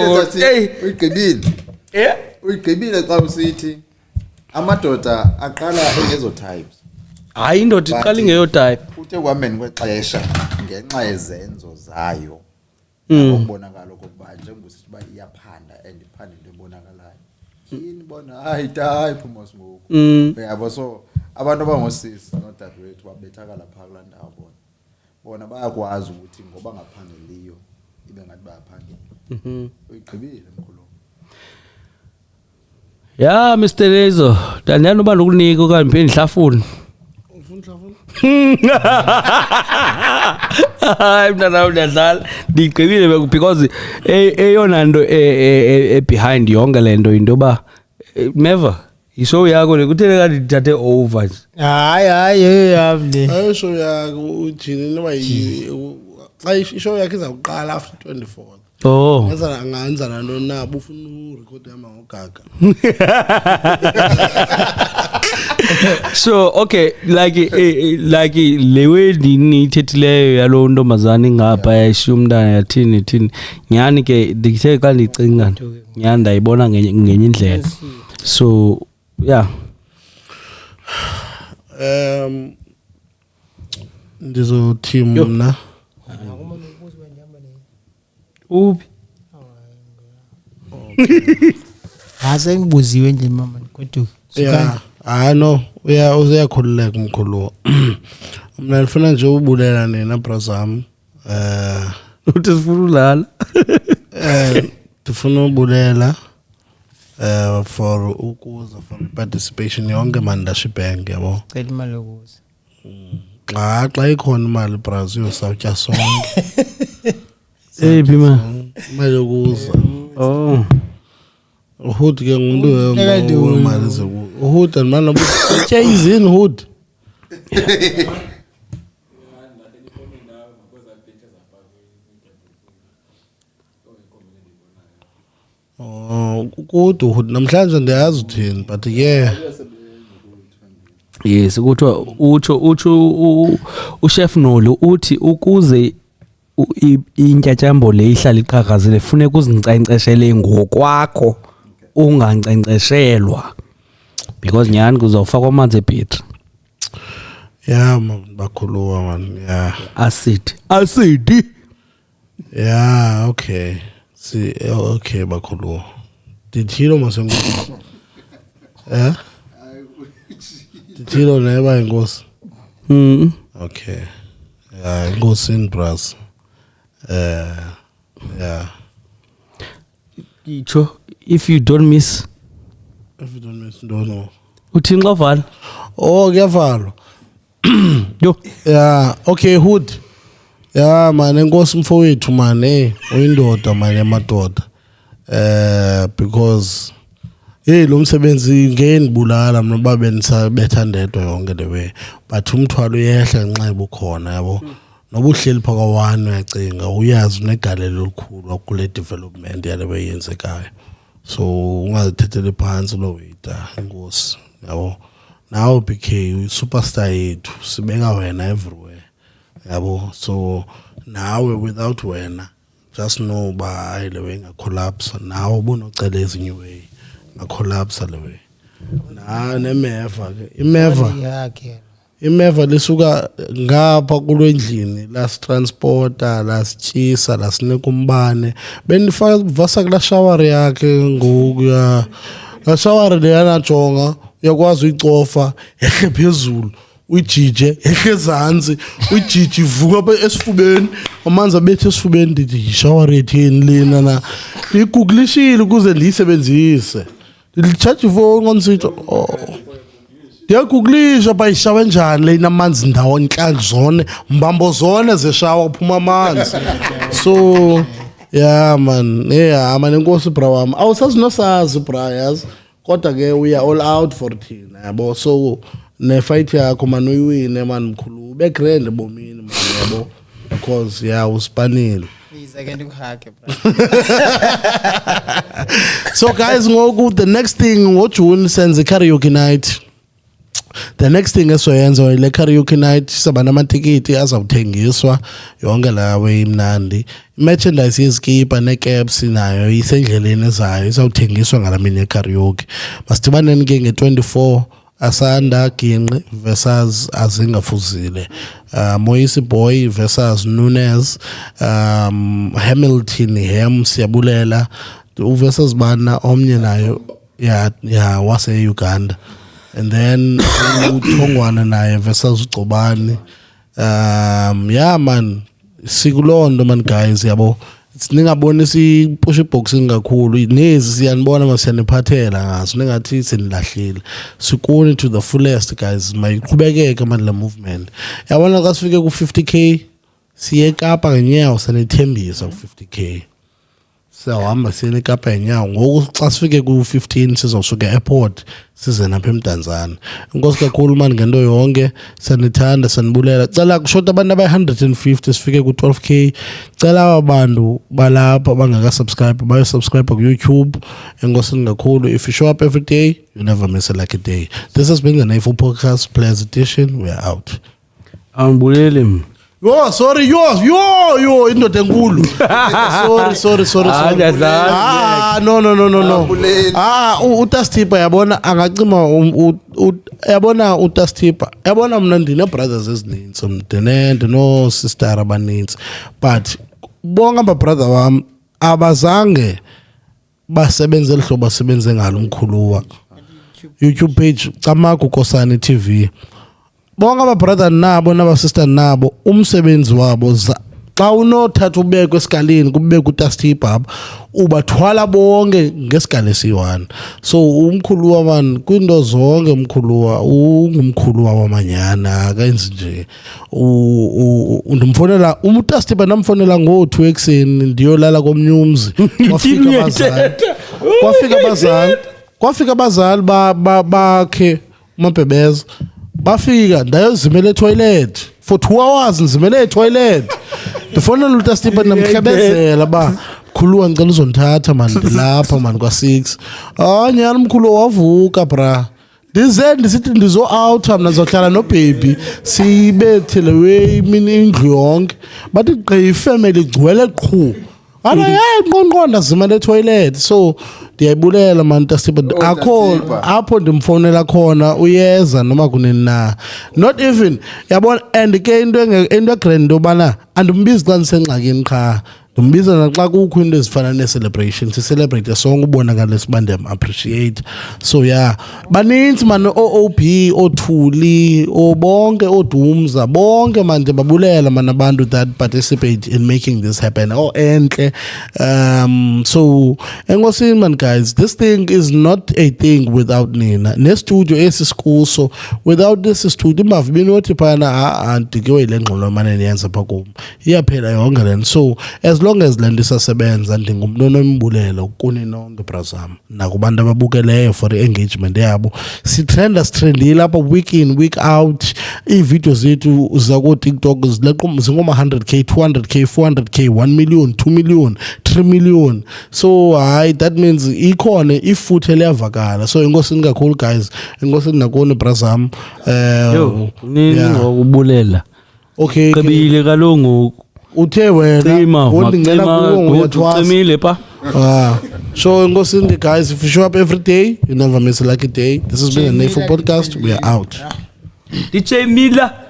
Uyigqibile xa usithi amadoda aqala ngezo types. Hayi indoda iqala ngeyo type. Uthe kwameni kwexesha ngenxa yezenzo zayo. Ukubonakala kokuba njengokusithi ba iyaphanda and iphanda into ebonakalayo. Yini bona hayi type mosmoku. Yabo so abantu abangosisi nodadewethu babethakala pha kulaa ndawo bona bayakwazi ukuthi ngoba ngaphangeliyo ibe ngathi bayaphangela. Uyigqibile mkhulu. Ya Mr Lezo, ndandiyani uba nokunika okanye mpheni hlafuni. Hayi mntana uyadlala ndigqibile because eyona nto behind yonke le nto into ba never ishow yakho le kuthele kanti ndithathe over nje. Hayi yavle. Ayo show yakho uthini noba xa ishow yakho izawuqala after 24. Oh. Angenza nantoni na ufuna urecord yama ngogaga. So okay like le way nithethileyo yalo ntombazana ingapha yayishiya umntana yathini nyani ke ndithe xa ndicinga nyani ndayibona ngenye indlela. So yeah. Ndizothi mna uphi asengibuziwe endlini mama kodwa yeah no uyakhululeka umkhulu. Mina ngifuna nje ubulela nina brazam uthi sifuna ulala ndifuna ubulela for ukuza for participation yonke mandashi bank yabo. cela imali yokuza. Xa ikhona imali Brazil usawutya sonke. Eyiphi ma? Imali yokuza. Oh. Uhud ke ngumuntu wemali zeku. Uhud andimana utya izini Uhud. Oh, kude Uhud namhlanje ndiyazi uthini but yeah. Yes, utsho uChef Nolu uthi ukuze intyatyambo le ihlala iqhakazile funeka uzinkcenkceshele ngokwakho ungankcenkceshelwa because nyani kuzawufakwa amanzi ebhetri. Yeah bakhuluwa man. Yeah. Acid. Yeah, okay. See, okay bakhuluwa. Dithilo masengu. Eh? Dithilo neba inkosi. Okay. Yeah, inkosi in Brazil. Yeah. If you don't miss If you don't miss, don't know. Uthini xa vala? Oh, kuyavalwa. Yo. Yeah, okay, Hood. Yeah, man, enkosi mfowethu man, uyindoda man emadoda. Because lo msebenzi ngenibulala mina babe nisabethandedwa yonke the way. But umthwalo uyehla ngenxa ebukhona yabo. Nobuhleli phakawani uyacinga uyazi unegalelo elikhulu kule development yale bayenzekayo. So ungazithethele phansi lo waiter inkosi yabo. Now BK superstar yethu sibeka wena everywhere yabo. So now without wena just know ba lewe nga collapse now ubunocela ezinye way nga collapse lewe na nemeva ke imeva lisuka ngapha kulwendlini las transporter las chisa las nekumbane benifaka vasa kula shower yakhe ngokuya la shower le yana jonga uyakwazi uyicofa ehle phezulu uyijije ehle ezantsi uyijije ivuka esifubeni amanzi abethe esifubeni ndithi shower ethini lena na igooglishile ukuze ndiyisebenzise ndicharge phone ngonsithi ndiyagooglisha ba ishawa njani le inamanzi ndawo inhlanzi zone mbambo zone zeshawa kuphuma amanzi so yeah man enkosi bra wami awusazi nosazi bra yazi kodwa ke we are all out for thina yabo so ne fight yakho man uyiwine man mkhulu be grand bomini man yabo because usipanile so guys ngoku the next thing ngoJune senze karaoke night. The next thing esoyenza ile karaoke night sabana amatikiti azawuthengiswa yonke lawe imnandi merchandise yeskipa necaps nayo isendleleni ezayo izawuthengiswa ngalamini karaoke masidibaneni ke nge24 Asanda Ginqi versus Azingafuzile Moise Boy versus Nunes Hamilton Hem siyabulela versus bana omnye nayo wase Uganda and then uThongwana naye versus uGcobani man sikulondo man guys yabo siningabona sipush boxing kakhulu nezi siyanibona masiyaniphathela ngaso ningathi senilahlile sikuni to the fullest guys mayiqhubekeke man la movement yabona xa sifike ku 50k siye Kapa ngenyawo sanithembisa ku 50k sihamba siye Kapa ngenyawo ngoku xa sifike ku 15 sizosuka airport size napha eMdantsane inkosi kakhulu man ngento yonke sanithanda sanibulela cela kushota abantu abayi 150 sifike ku 12k cela abantu balapha bangaka subscribe bayo subscribe ku YouTube inkosi kakhulu if you show up every day you never miss a lucky day. This has been the Naifu Podcast Players Edition. We are out. Angibulele sorry indoda enkulu sorry no uTastipa yabona angacima yabona uTastipa yabona mina ndine brothers ezininzi ndino sister abaninzi but bonke aba brother wami abazange basebenze lihlobo basebenze ngalo umkhuluwa YouTube page Camagu Kosani TV bonke aba brother nabo naba sister nabo umsebenzi wabo xa unothatha ubeke esikalini kubeke uTastipa ubathwala bonke ngesikale si1 so umkhuluwa man kwinto zonke umkhuluwa ungumkhuluwa wamanyana akenzi nje ndimfonela uTastipa namfonela ngo2 ekseni ndiyolala komnyumzi kwafika abazali bakhe uMabhebeza bafika ndayozimela etoilet for 2 hours nzimela etoilet ndifonela uTastipa namhlebezela ba khuluwa ngicela uzondithatha man lapha man kwa6 nyana umkhulu wavuka bra ndisithi ndizo out mina ndizohlala no baby sibethele we imini indlu yonke bathi gqi ifamily igcwele qhu nqonqonda zimela etoilet so ndiyayibulela man Tastipa akho apho ndimfonela khona uyeza noma kunini na not even yabona and ke into grand obana andimbizi xa ndisengxakini qha Ndimbiza naxa kukho into ezifana nee-celebration sicelebrate sonke ubonakala siba ndiyam-appreciate. So yeah, banintsi man OOP, oothuli, bonke oodumza, bonke man ndiyababulela man abantu that participate in making this happen. Entle. So enkosini man guys, this thing is not a thing without nina. Ne-studio esisikuso, so without this studio imbavi binothi phana ndikewe le ngxolo mane niyenza phaa kum. Iyaphela yonke le nto. So as long as le nto isasebenza ndingumntu onombulelo kuni nonke brazam nakubantu ababukeleyo for i-engagement yabo. Sithrendile apha week in week out. Iividiyo zethu zakooTikTok zingoma-100k, 200k, 400k, 1 million, 2 million, 3 million. So hayi, that means ikhona ifuthe liyavakala. So enkosini kakhulu guys, enkosini nakuni brazam. Nini ngokubulela. Okay. Qebile kaloku. Uthe wena undingcela kuwo ucimile pa. So enkosini guys, if you show up every day, you never miss a lucky day. This has been a Nayful podcast. We are out. DJ Mila.